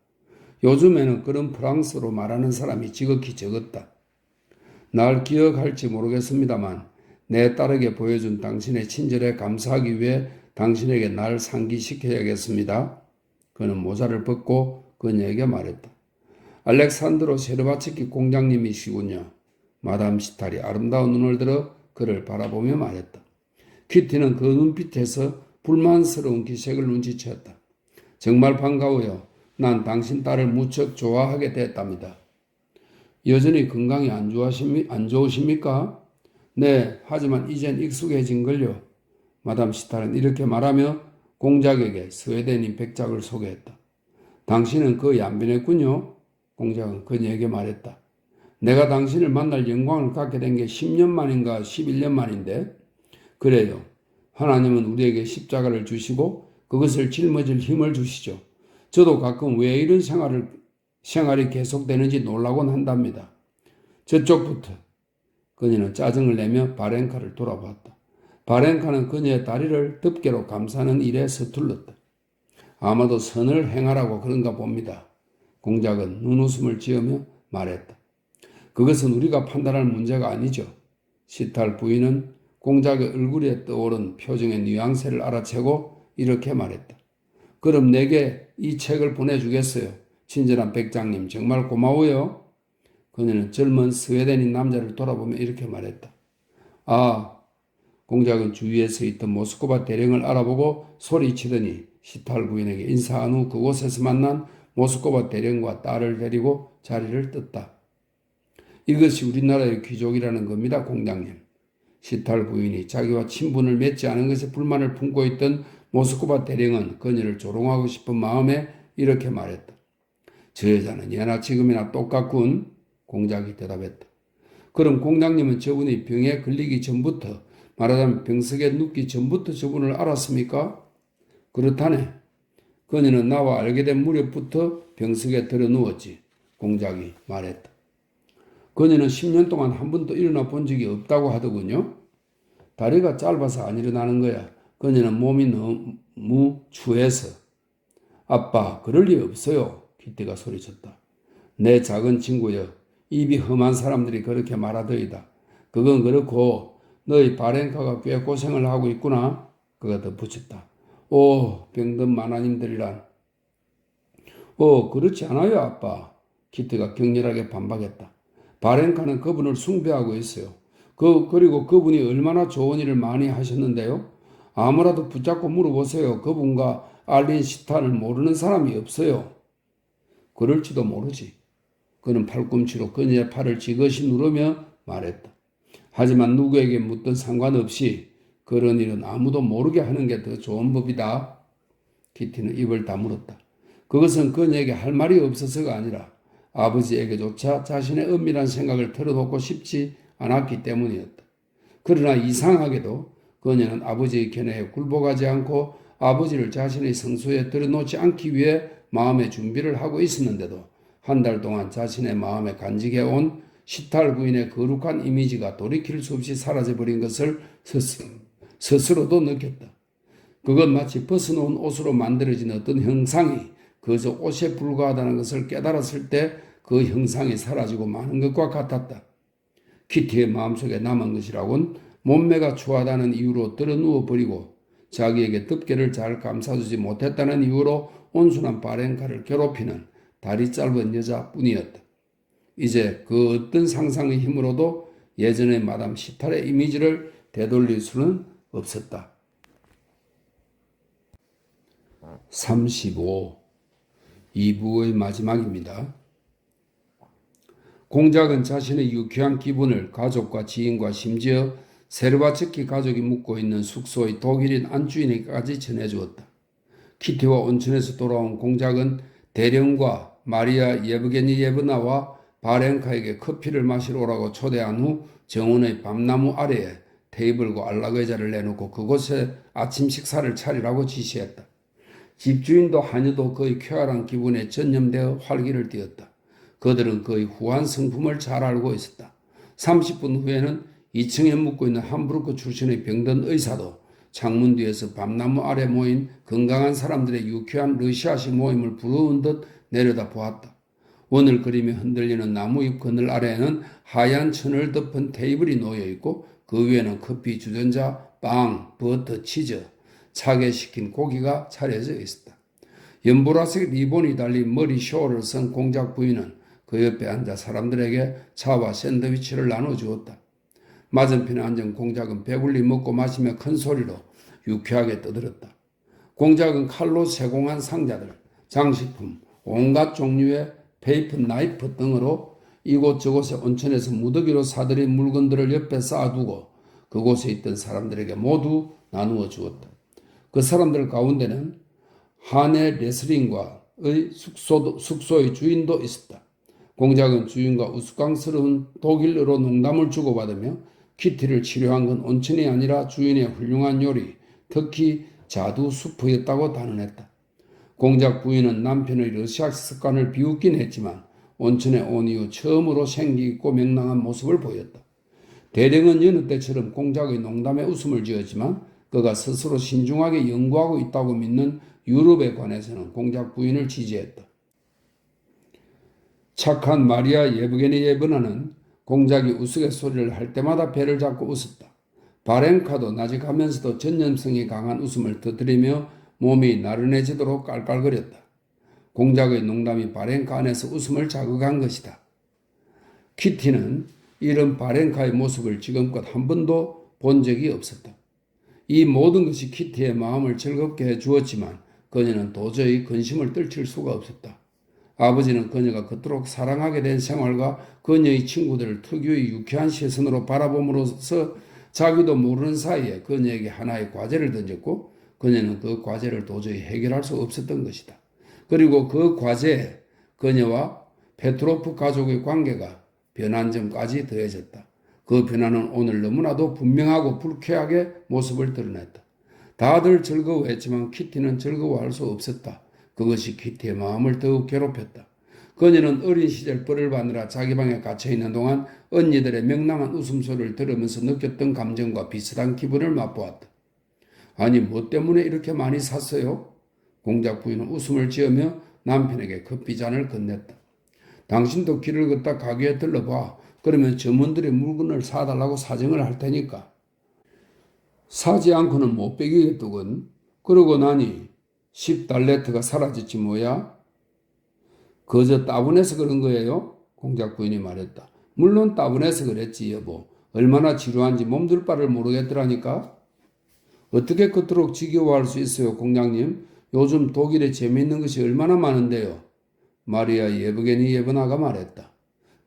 요즘에는 그런 프랑스어로 말하는 사람이 지극히 적었다. 날 기억할지 모르겠습니다만 내 딸에게 보여준 당신의 친절에 감사하기 위해 당신에게 날 상기시켜야겠습니다. 그는 모자를 벗고 그녀에게 말했다. 알렉산드로 세르바츠키 공장님이시군요. 마담 시탈이 아름다운 눈을 들어 그를 바라보며 말했다. 키티는 그 눈빛에서 불만스러운 기색을 눈치챘다. 정말 반가워요. 난 당신 딸을 무척 좋아하게 됐답니다. 여전히 건강이 안 좋으십니까? 네, 하지만 이젠 익숙해진걸요. 마담 시탈은 이렇게 말하며 공작에게 스웨덴인 백작을 소개했다. 당신은 거의 안 변했군요. 공작은 그녀에게 말했다. 내가 당신을 만날 영광을 갖게 된 게 10년 만인가 11년 만인데 그래요. 하나님은 우리에게 십자가를 주시고 그것을 짊어질 힘을 주시죠. 저도 가끔 왜 이런 생활이 계속되는지 놀라곤 한답니다. 저쪽부터. 그녀는 짜증을 내며 바렌카를 돌아봤다. 바렌카는 그녀의 다리를 덮개로 감싸는 일에 서툴렀다. 아마도 선을 행하라고 그런가 봅니다. 공작은 눈웃음을 지으며 말했다. 그것은 우리가 판단할 문제가 아니죠. 시탈 부인은 공작의 얼굴에 떠오른 표정의 뉘앙스를 알아채고 이렇게 말했다. 그럼 내게 이 책을 보내주겠어요. 친절한 백장님 정말 고마워요. 그녀는 젊은 스웨덴인 남자를 돌아보며 이렇게 말했다. 공작은 주위에 서 있던 모스크바 대령을 알아보고 소리치더니 시탈 부인에게 인사한 후 그곳에서 만난 모스크바 대령과 딸을 데리고 자리를 떴다. 이것이 우리나라의 귀족이라는 겁니다, 공장님. 시탈 부인이 자기와 친분을 맺지 않은 것에 불만을 품고 있던 모스크바 대령은 그녀를 조롱하고 싶은 마음에 이렇게 말했다. 저 여자는 예나 지금이나 똑같군. 공작이 대답했다. 그럼 공장님은 저분이 병에 걸리기 전부터 말하자면 병석에 눕기 전부터 저분을 알았습니까? 그렇다네. 그녀는 나와 알게 된 무렵부터 병석에 들어 누웠지. 공작이 말했다. 그녀는 10년 동안 한 번도 일어나 본 적이 없다고 하더군요. 다리가 짧아서 안 일어나는 거야. 그녀는 몸이 너무 추해서. 아빠, 그럴 리 없어요. 키티가 소리쳤다. 내 작은 친구여, 입이 험한 사람들이 그렇게 말하더이다. 그건 그렇고 너희 바렌카가 꽤 고생을 하고 있구나. 그가 덧붙였다. 병든 만화님들이란. 그렇지 않아요, 아빠. 키티가 격렬하게 반박했다. 바렌카는 그분을 숭배하고 있어요. 그리고 그분이 얼마나 좋은 일을 많이 하셨는데요. 아무라도 붙잡고 물어보세요. 그분과 알린 시탄을 모르는 사람이 없어요. 그럴지도 모르지. 그는 팔꿈치로 그녀의 팔을 지그시 누르며 말했다. 하지만 누구에게 묻든 상관없이 그런 일은 아무도 모르게 하는 게 더 좋은 법이다. 키티는 입을 다물었다. 그것은 그녀에게 할 말이 없어서가 아니라 아버지에게조차 자신의 은밀한 생각을 털어놓고 싶지 않았기 때문이었다. 그러나 이상하게도 그녀는 아버지의 견해에 굴복하지 않고 아버지를 자신의 성소에 들여놓지 않기 위해 마음의 준비를 하고 있었는데도 한 달 동안 자신의 마음에 간직해온 시탈 부인의 거룩한 이미지가 돌이킬 수 없이 사라져버린 것을 스스로도 느꼈다. 그건 마치 벗어놓은 옷으로 만들어진 어떤 형상이 그저 옷에 불과하다는 것을 깨달았을 때 그 형상이 사라지고 마는 것과 같았다. 키티의 마음속에 남은 것이라곤 몸매가 추하다는 이유로 드러누워 버리고 자기에게 덮개를 잘 감싸주지 못했다는 이유로 온순한 바렌카를 괴롭히는 다리 짧은 여자뿐이었다. 이제 그 어떤 상상의 힘으로도 예전의 마담 시탈의 이미지를 되돌릴 수는 없었다. 35. 2부의 마지막입니다. 공작은 자신의 유쾌한 기분을 가족과 지인과 심지어 세르바츠키 가족이 묵고 있는 숙소의 독일인 안주인에게까지 전해주었다. 키티와 온천에서 돌아온 공작은 대령과 마리아 예브게니예브나와 바렌카에게 커피를 마시러 오라고 초대한 후 정원의 밤나무 아래에 테이블과 안락의자를 내놓고 그곳에 아침 식사를 차리라고 지시했다. 집주인도 하녀도 그의 쾌활한 기분에 전념되어 활기를 띠었다. 그들은 그의 후한 성품을 잘 알고 있었다. 30분 후에는 2층에 묵고 있는 함부르크 출신의 병든 의사도 창문 뒤에서 밤나무 아래 모인 건강한 사람들의 유쾌한 러시아식 모임을 부러운 듯 내려다 보았다. 원을그리며 흔들리는 나무잎 그늘 아래에는 하얀 천을 덮은 테이블이 놓여 있고 그 위에는 커피, 주전자, 빵, 버터, 치즈, 차게 식힌 고기가 차려져 있었다. 연보라색 리본이 달린 머리 쇼를 쓴 공작 부인은 그 옆에 앉아 사람들에게 차와 샌드위치를 나눠주었다. 맞은편에 앉은 공작은 배불리 먹고 마시며 큰 소리로 유쾌하게 떠들었다. 공작은 칼로 세공한 상자들, 장식품, 온갖 종류의 페이퍼 나이프 등으로 이곳저곳에 온천에서 무더기로 사들인 물건들을 옆에 쌓아두고 그곳에 있던 사람들에게 모두 나누어 주었다. 그 사람들 가운데는 하네 레슬링과의 숙소의 주인도 있었다. 공작은 주인과 우스꽝스러운 독일어로 농담을 주고받으며 키티를 치료한 건 온천이 아니라 주인의 훌륭한 요리, 특히 자두 수프였다고 단언했다. 공작 부인은 남편의 러시아 습관을 비웃긴 했지만 온천에 온 이후 처음으로 생기있고 명랑한 모습을 보였다. 대령은 여느 때처럼 공작의 농담에 웃음을 지었지만 그가 스스로 신중하게 연구하고 있다고 믿는 유럽에 관해서는 공작 부인을 지지했다. 착한 마리아 예브게니예브나는 공작이 우스갯소리를 할 때마다 배를 잡고 웃었다. 바렌카도 나직하면서도 전념성이 강한 웃음을 터뜨리며 몸이 나른해지도록 깔깔거렸다. 공작의 농담이 바렌카 안에서 웃음을 자극한 것이다. 키티는 이런 바렌카의 모습을 지금껏 한 번도 본 적이 없었다. 이 모든 것이 키티의 마음을 즐겁게 해 주었지만 그녀는 도저히 근심을 떨칠 수가 없었다. 아버지는 그녀가 그토록 사랑하게 된 생활과 그녀의 친구들을 특유의 유쾌한 시선으로 바라봄으로써 자기도 모르는 사이에 그녀에게 하나의 과제를 던졌고 그녀는 그 과제를 도저히 해결할 수 없었던 것이다. 그리고 그 과제에 그녀와 페트로프 가족의 관계가 변한 점까지 더해졌다. 그 변화는 오늘 너무나도 분명하고 불쾌하게 모습을 드러냈다. 다들 즐거워했지만 키티는 즐거워할 수 없었다. 그것이 키티의 마음을 더욱 괴롭혔다. 그녀는 어린 시절 뻘을 받느라 자기 방에 갇혀있는 동안 언니들의 명랑한 웃음소리를 들으면서 느꼈던 감정과 비슷한 기분을 맛보았다. 아니, 뭐 때문에 이렇게 많이 샀어요? 공작 부인은 웃음을 지으며 남편에게 커피잔을 건넸다. 당신도 길을 걷다 가게에 들러봐. 그러면 점원들이 물건을 사달라고 사정을 할 테니까. 사지 않고는 못 빼기겠더군. 그러고 나니 10달레트가 사라졌지 뭐야? 그저 따분해서 그런 거예요? 공작 부인이 말했다. 물론 따분해서 그랬지 여보. 얼마나 지루한지 몸둘 바를 모르겠더라니까. 어떻게 그토록 지겨워할 수 있어요 공장님? 요즘 독일에 재미있는 것이 얼마나 많은데요. 마리아 예브게니 예브나가 말했다.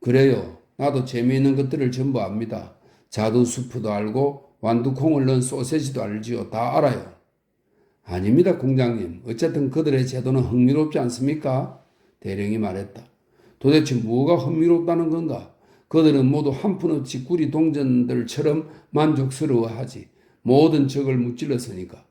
그래요. 나도 재미있는 것들을 전부 압니다. 자두수프도 알고 완두콩을 넣은 소세지도 알지요. 다 알아요. 아닙니다 공장님. 어쨌든 그들의 제도는 흥미롭지 않습니까? 대령이 말했다. 도대체 뭐가 흥미롭다는 건가? 그들은 모두 한푼의 짓구리 동전들처럼 만족스러워하지. 모든 적을 무찔렀으니까.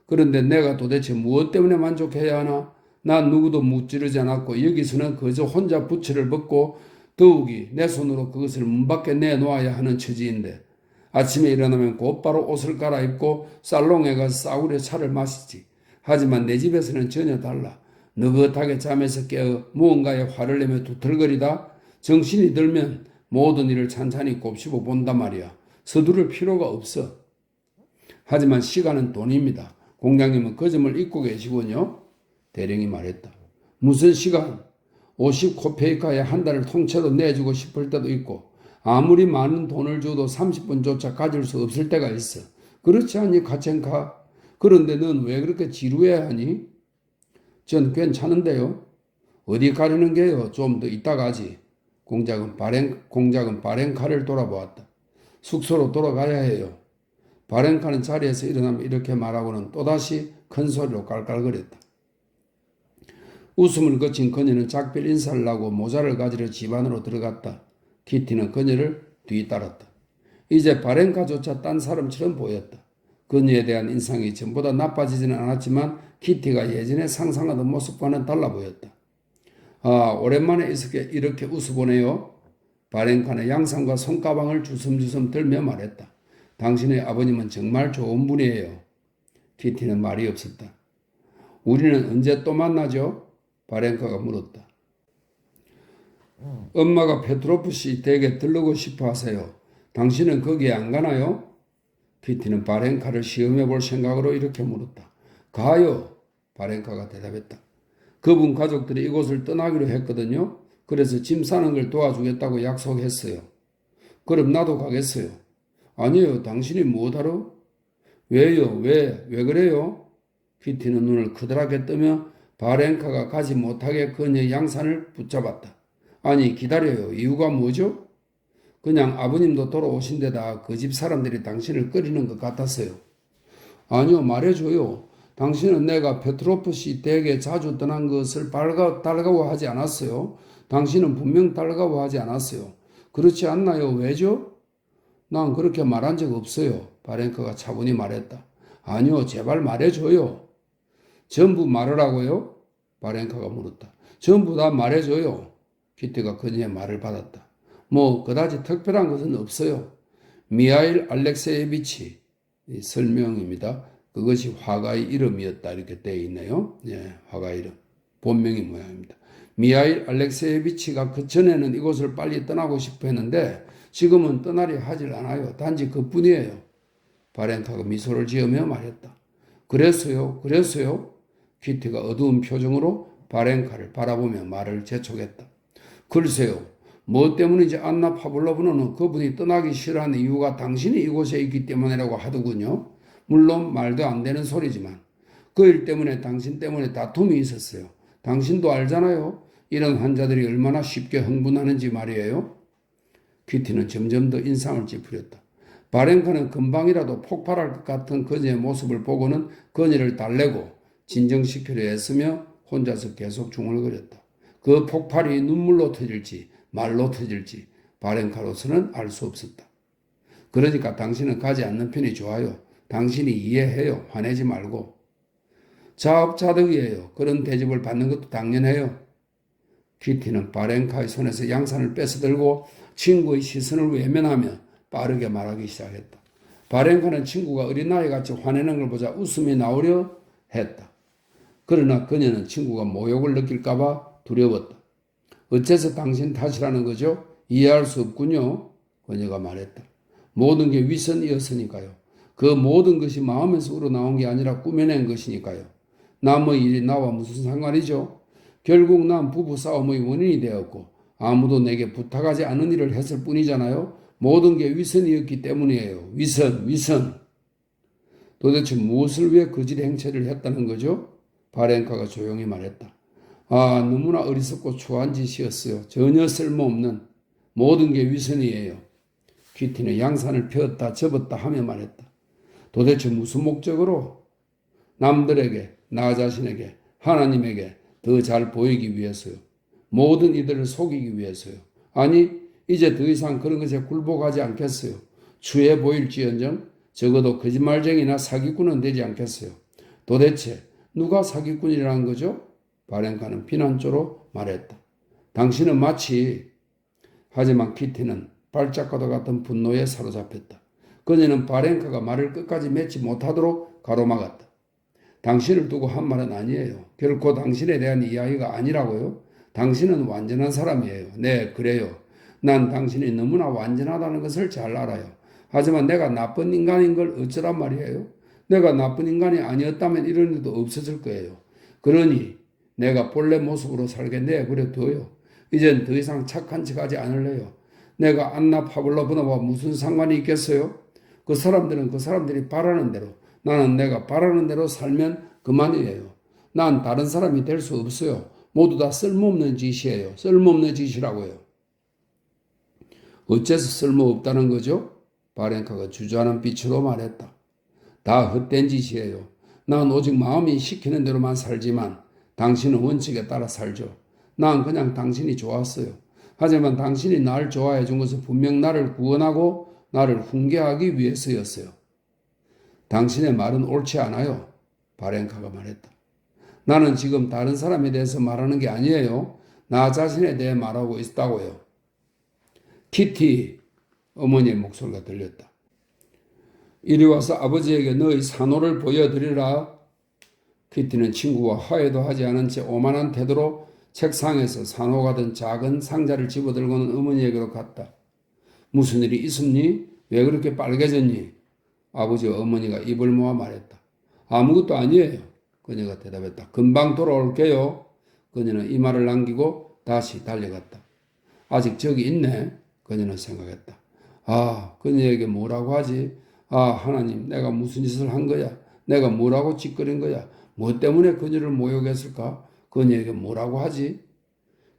그런데 내가 도대체 무엇 때문에 만족해야 하나? 난 누구도 무찌르지 않았고 여기서는 그저 혼자 부채를 벗고 더욱이 내 손으로 그것을 문 밖에 내놓아야 하는 처지인데 아침에 일어나면 곧바로 옷을 갈아입고 살롱에 가서 싸구려 차를 마시지. 하지만 내 집에서는 전혀 달라. 느긋하게 잠에서 깨어 무언가에 화를 내며 두틀거리다 정신이 들면 모든 일을 찬찬히 곱씹어 본단 말이야. 서두를 필요가 없어. 하지만 시간은 돈입니다. 공장님은 그 점을 잊고 계시군요. 대령이 말했다. 무슨 시간? 50코페이카에 한 달을 통째로 내주고 싶을 때도 있고 아무리 많은 돈을 줘도 30분조차 가질 수 없을 때가 있어. 그렇지 않니 카첸카? 그런데 넌 왜 그렇게 지루해야 하니? 전 괜찮은데요. 어디 가려는 게요? 좀 더 이따 가지. 공작은 바렌카를 돌아보았다. 숙소로 돌아가야 해요. 바렌카는 자리에서 일어나며 이렇게 말하고는 또다시 큰 소리로 깔깔거렸다. 웃음을 거친 그녀는 작별 인사를 하고 모자를 가지러 집 안으로 들어갔다. 키티는 그녀를 뒤따랐다. 이제 바렌카조차 딴 사람처럼 보였다. 그녀에 대한 인상이 전보다 나빠지지는 않았지만 키티가 예전에 상상하던 모습과는 달라 보였다. 아, 오랜만에 이렇게 웃어보네요. 바렌카는 양상과 손가방을 주섬주섬 들며 말했다. 당신의 아버님은 정말 좋은 분이에요. 키티는 말이 없었다. 우리는 언제 또 만나죠? 바렌카가 물었다. 엄마가 페트로프 씨 댁에 들르고 싶어 하세요. 당신은 거기에 안 가나요? 키티는 바렌카를 시험해 볼 생각으로 이렇게 물었다. 가요. 바렌카가 대답했다. 그분 가족들이 이곳을 떠나기로 했거든요. 그래서 짐 싸는 걸 도와주겠다고 약속했어요. 그럼 나도 가겠어요. 아니에요. 당신이 뭐하러? 왜요? 왜 그래요? 키티는 눈을 크다랗게 뜨며 바렌카가 가지 못하게 그녀의 양산을 붙잡았다. 아니 기다려요. 이유가 뭐죠? 그냥 아버님도 돌아오신 데다 그 집 사람들이 당신을 꺼리는 것 같았어요. 아니요. 말해줘요. 당신은 내가 페트로프 씨 댁에 자주 떠난 것을 달가워하지 않았어요. 당신은 분명 달가워하지 않았어요. 그렇지 않나요? 왜죠? 난 그렇게 말한 적 없어요. 바렌카가 차분히 말했다. 아니요. 제발 말해줘요. 전부 말하라고요? 바렌카가 물었다. 전부 다 말해줘요. 키티가 그녀의 말을 받았다. 뭐 그다지 특별한 것은 없어요. 미하일 알렉세예비치 설명입니다. 그것이 화가의 이름이었다 이렇게 되어 있네요. 예, 화가의 이름. 본명이 모양입니다. 미하일 알렉세예비치가 그 전에는 이곳을 빨리 떠나고 싶어 했는데 지금은 떠나려 하질 않아요. 단지 그뿐이에요. 바렌카가 미소를 지으며 말했다. 그랬어요? 키티가 어두운 표정으로 바렌카를 바라보며 말을 재촉했다. 글쎄요. 뭐 때문인지 안나 파블로브나는 그분이 떠나기 싫어하는 이유가 당신이 이곳에 있기 때문이라고 하더군요. 물론 말도 안 되는 소리지만 그 일 때문에 당신 때문에 다툼이 있었어요. 당신도 알잖아요. 이런 환자들이 얼마나 쉽게 흥분하는지 말이에요. 키티는 점점 더 인상을 찌푸렸다. 바렌카는 금방이라도 폭발할 것 같은 그녀의 모습을 보고는 그녀를 달래고 진정시키려 애쓰며 혼자서 계속 중얼거렸다. 그 폭발이 눈물로 터질지 말로 터질지 바렌카로서는 알 수 없었다. 그러니까 당신은 가지 않는 편이 좋아요. 당신이 이해해요. 화내지 말고. 자업자득이에요. 그런 대접을 받는 것도 당연해요. 키티는 바렌카의 손에서 양산을 뺏어들고 친구의 시선을 외면하며 빠르게 말하기 시작했다. 바렌카는 친구가 어린아이같이 화내는 걸 보자 웃음이 나오려 했다. 그러나 그녀는 친구가 모욕을 느낄까봐 두려웠다. 어째서 당신 탓이라는 거죠? 이해할 수 없군요. 그녀가 말했다. 모든 게 위선이었으니까요. 그 모든 것이 마음에서 우러나온 게 아니라 꾸며낸 것이니까요. 남의 일이 나와 무슨 상관이죠? 결국 난 부부싸움의 원인이 되었고 아무도 내게 부탁하지 않은 일을 했을 뿐이잖아요. 모든 게 위선이었기 때문이에요. 위선. 도대체 무엇을 위해 거짓 행체를 했다는 거죠? 바렌카가 조용히 말했다. 너무나 어리석고 초한 짓이었어요. 전혀 쓸모없는 모든 게 위선이에요. 키티는 양산을 펴었다 접었다 하며 말했다. 도대체 무슨 목적으로? 남들에게, 나 자신에게, 하나님에게 더 잘 보이기 위해서요. 모든 이들을 속이기 위해서요. 아니, 이제 더 이상 그런 것에 굴복하지 않겠어요. 추해 보일지언정 적어도 거짓말쟁이나 사기꾼은 되지 않겠어요. 도대체 누가 사기꾼이라는 거죠? 바렌카는 비난조로 말했다. 당신은 마치. 하지만 키티는 발작과도 같은 분노에 사로잡혔다. 그녀는 바렌카가 말을 끝까지 맺지 못하도록 가로막았다. 당신을 두고 한 말은 아니에요. 결코 당신에 대한 이야기가 아니라고요. 당신은 완전한 사람이에요. 네, 그래요. 난 당신이 너무나 완전하다는 것을 잘 알아요. 하지만 내가 나쁜 인간인 걸 어쩌란 말이에요. 내가 나쁜 인간이 아니었다면 이런 일도 없었을 거예요. 그러니 내가 본래 모습으로 살게 내버려 둬요. 이젠 더 이상 착한 척하지 않을래요. 내가 안나 파블로브나와 무슨 상관이 있겠어요? 그 사람들은 그 사람들이 바라는 대로, 나는 내가 바라는 대로 살면 그만이에요. 난 다른 사람이 될 수 없어요. 모두 다 쓸모없는 짓이에요. 쓸모없는 짓이라고요. 어째서 쓸모없다는 거죠? 바렌카가 주저하는 빛으로 말했다. 다 헛된 짓이에요. 난 오직 마음이 시키는 대로만 살지만 당신은 원칙에 따라 살죠. 난 그냥 당신이 좋았어요. 하지만 당신이 날 좋아해 준 것은 분명 나를 구원하고 나를 훈계하기 위해서였어요. 당신의 말은 옳지 않아요. 바렌카가 말했다. 나는 지금 다른 사람에 대해서 말하는 게 아니에요. 나 자신에 대해 말하고 있다고요. 키티, 어머니의 목소리가 들렸다. 이리 와서 아버지에게 너의 산호를 보여드리라. 키티는 친구와 화해도 하지 않은 채 오만한 태도로 책상에서 산호가 든 작은 상자를 집어들고는 어머니에게로 갔다. 무슨 일이 있었니? 왜 그렇게 빨개졌니? 아버지와 어머니가 입을 모아 말했다. 아무것도 아니에요. 그녀가 대답했다. 금방 돌아올게요. 그녀는 이 말을 남기고 다시 달려갔다. 아직 저기 있네. 그녀는 생각했다. 그녀에게 뭐라고 하지? 하나님, 내가 무슨 짓을 한 거야? 내가 뭐라고 짓거린 거야? 뭐 때문에 그녀를 모욕했을까? 그녀에게 뭐라고 하지?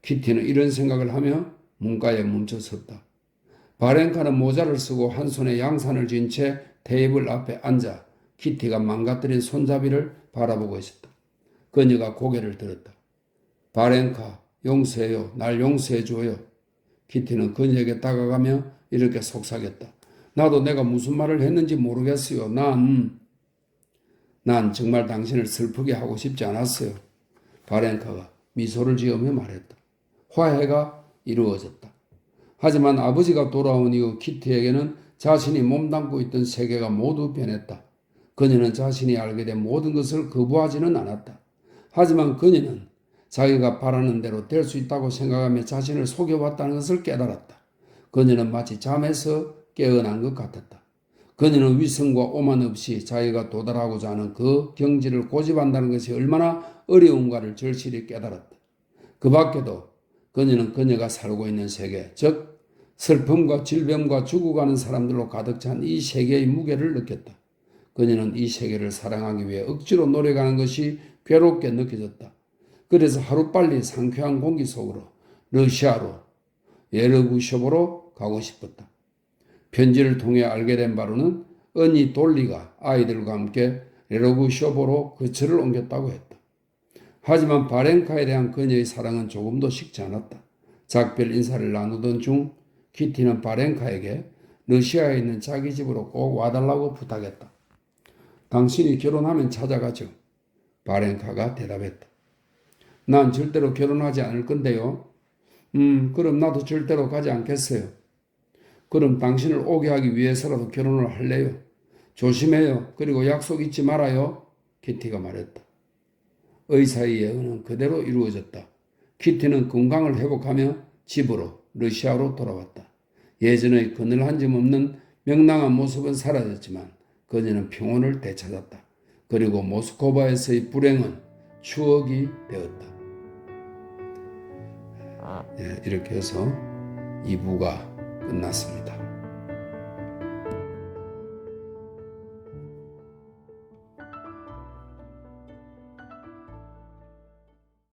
키티는 이런 생각을 하며 문가에 멈춰 섰다. 바렌카는 모자를 쓰고 한 손에 양산을 쥔 채 테이블 앞에 앉아 키티가 망가뜨린 손잡이를 바라보고 있었다. 그녀가 고개를 들었다. 바렌카, 용서해요. 날 용서해줘요. 키티는 그녀에게 다가가며 이렇게 속삭였다. 나도 내가 무슨 말을 했는지 모르겠어요. 난 정말 당신을 슬프게 하고 싶지 않았어요. 바렌카가 미소를 지으며 말했다. 화해가 이루어졌다. 하지만 아버지가 돌아온 이후 키티에게는 자신이 몸담고 있던 세계가 모두 변했다. 그녀는 자신이 알게 된 모든 것을 거부하지는 않았다. 하지만 그녀는 자기가 바라는 대로 될 수 있다고 생각하며 자신을 속여왔다는 것을 깨달았다. 그녀는 마치 잠에서 깨어난 것 같았다. 그녀는 위선과 오만 없이 자기가 도달하고자 하는 그 경지를 고집한다는 것이 얼마나 어려운가를 절실히 깨달았다. 그 밖에도 그녀는 그녀가 살고 있는 세계, 즉 슬픔과 질병과 죽어가는 사람들로 가득 찬 이 세계의 무게를 느꼈다. 그녀는 이 세계를 사랑하기 위해 억지로 노력하는 것이 괴롭게 느껴졌다. 그래서 하루빨리 상쾌한 공기 속으로 러시아로 예르구쇼보로 가고 싶었다. 편지를 통해 알게 된 바로는 언니 돌리가 아이들과 함께 예르구쇼보로 거처를 옮겼다고 했다. 하지만 바렌카에 대한 그녀의 사랑은 조금도 식지 않았다. 작별 인사를 나누던 중 키티는 바렌카에게 러시아에 있는 자기 집으로 꼭 와달라고 부탁했다. 당신이 결혼하면 찾아가죠. 바렌카가 대답했다. 난 절대로 결혼하지 않을 건데요. 그럼 나도 절대로 가지 않겠어요. 그럼 당신을 오게 하기 위해서라도 결혼을 할래요. 조심해요. 그리고 약속 잊지 말아요. 키티가 말했다. 의사의 예언은 그대로 이루어졌다. 키티는 건강을 회복하며 집으로 러시아로 돌아왔다. 예전의 그늘 한 점 없는 명랑한 모습은 사라졌지만 그녀는 평온을 되찾았다. 그리고 모스크바에서의 불행은 추억이 되었다. 이렇게 해서 2부가 끝났습니다.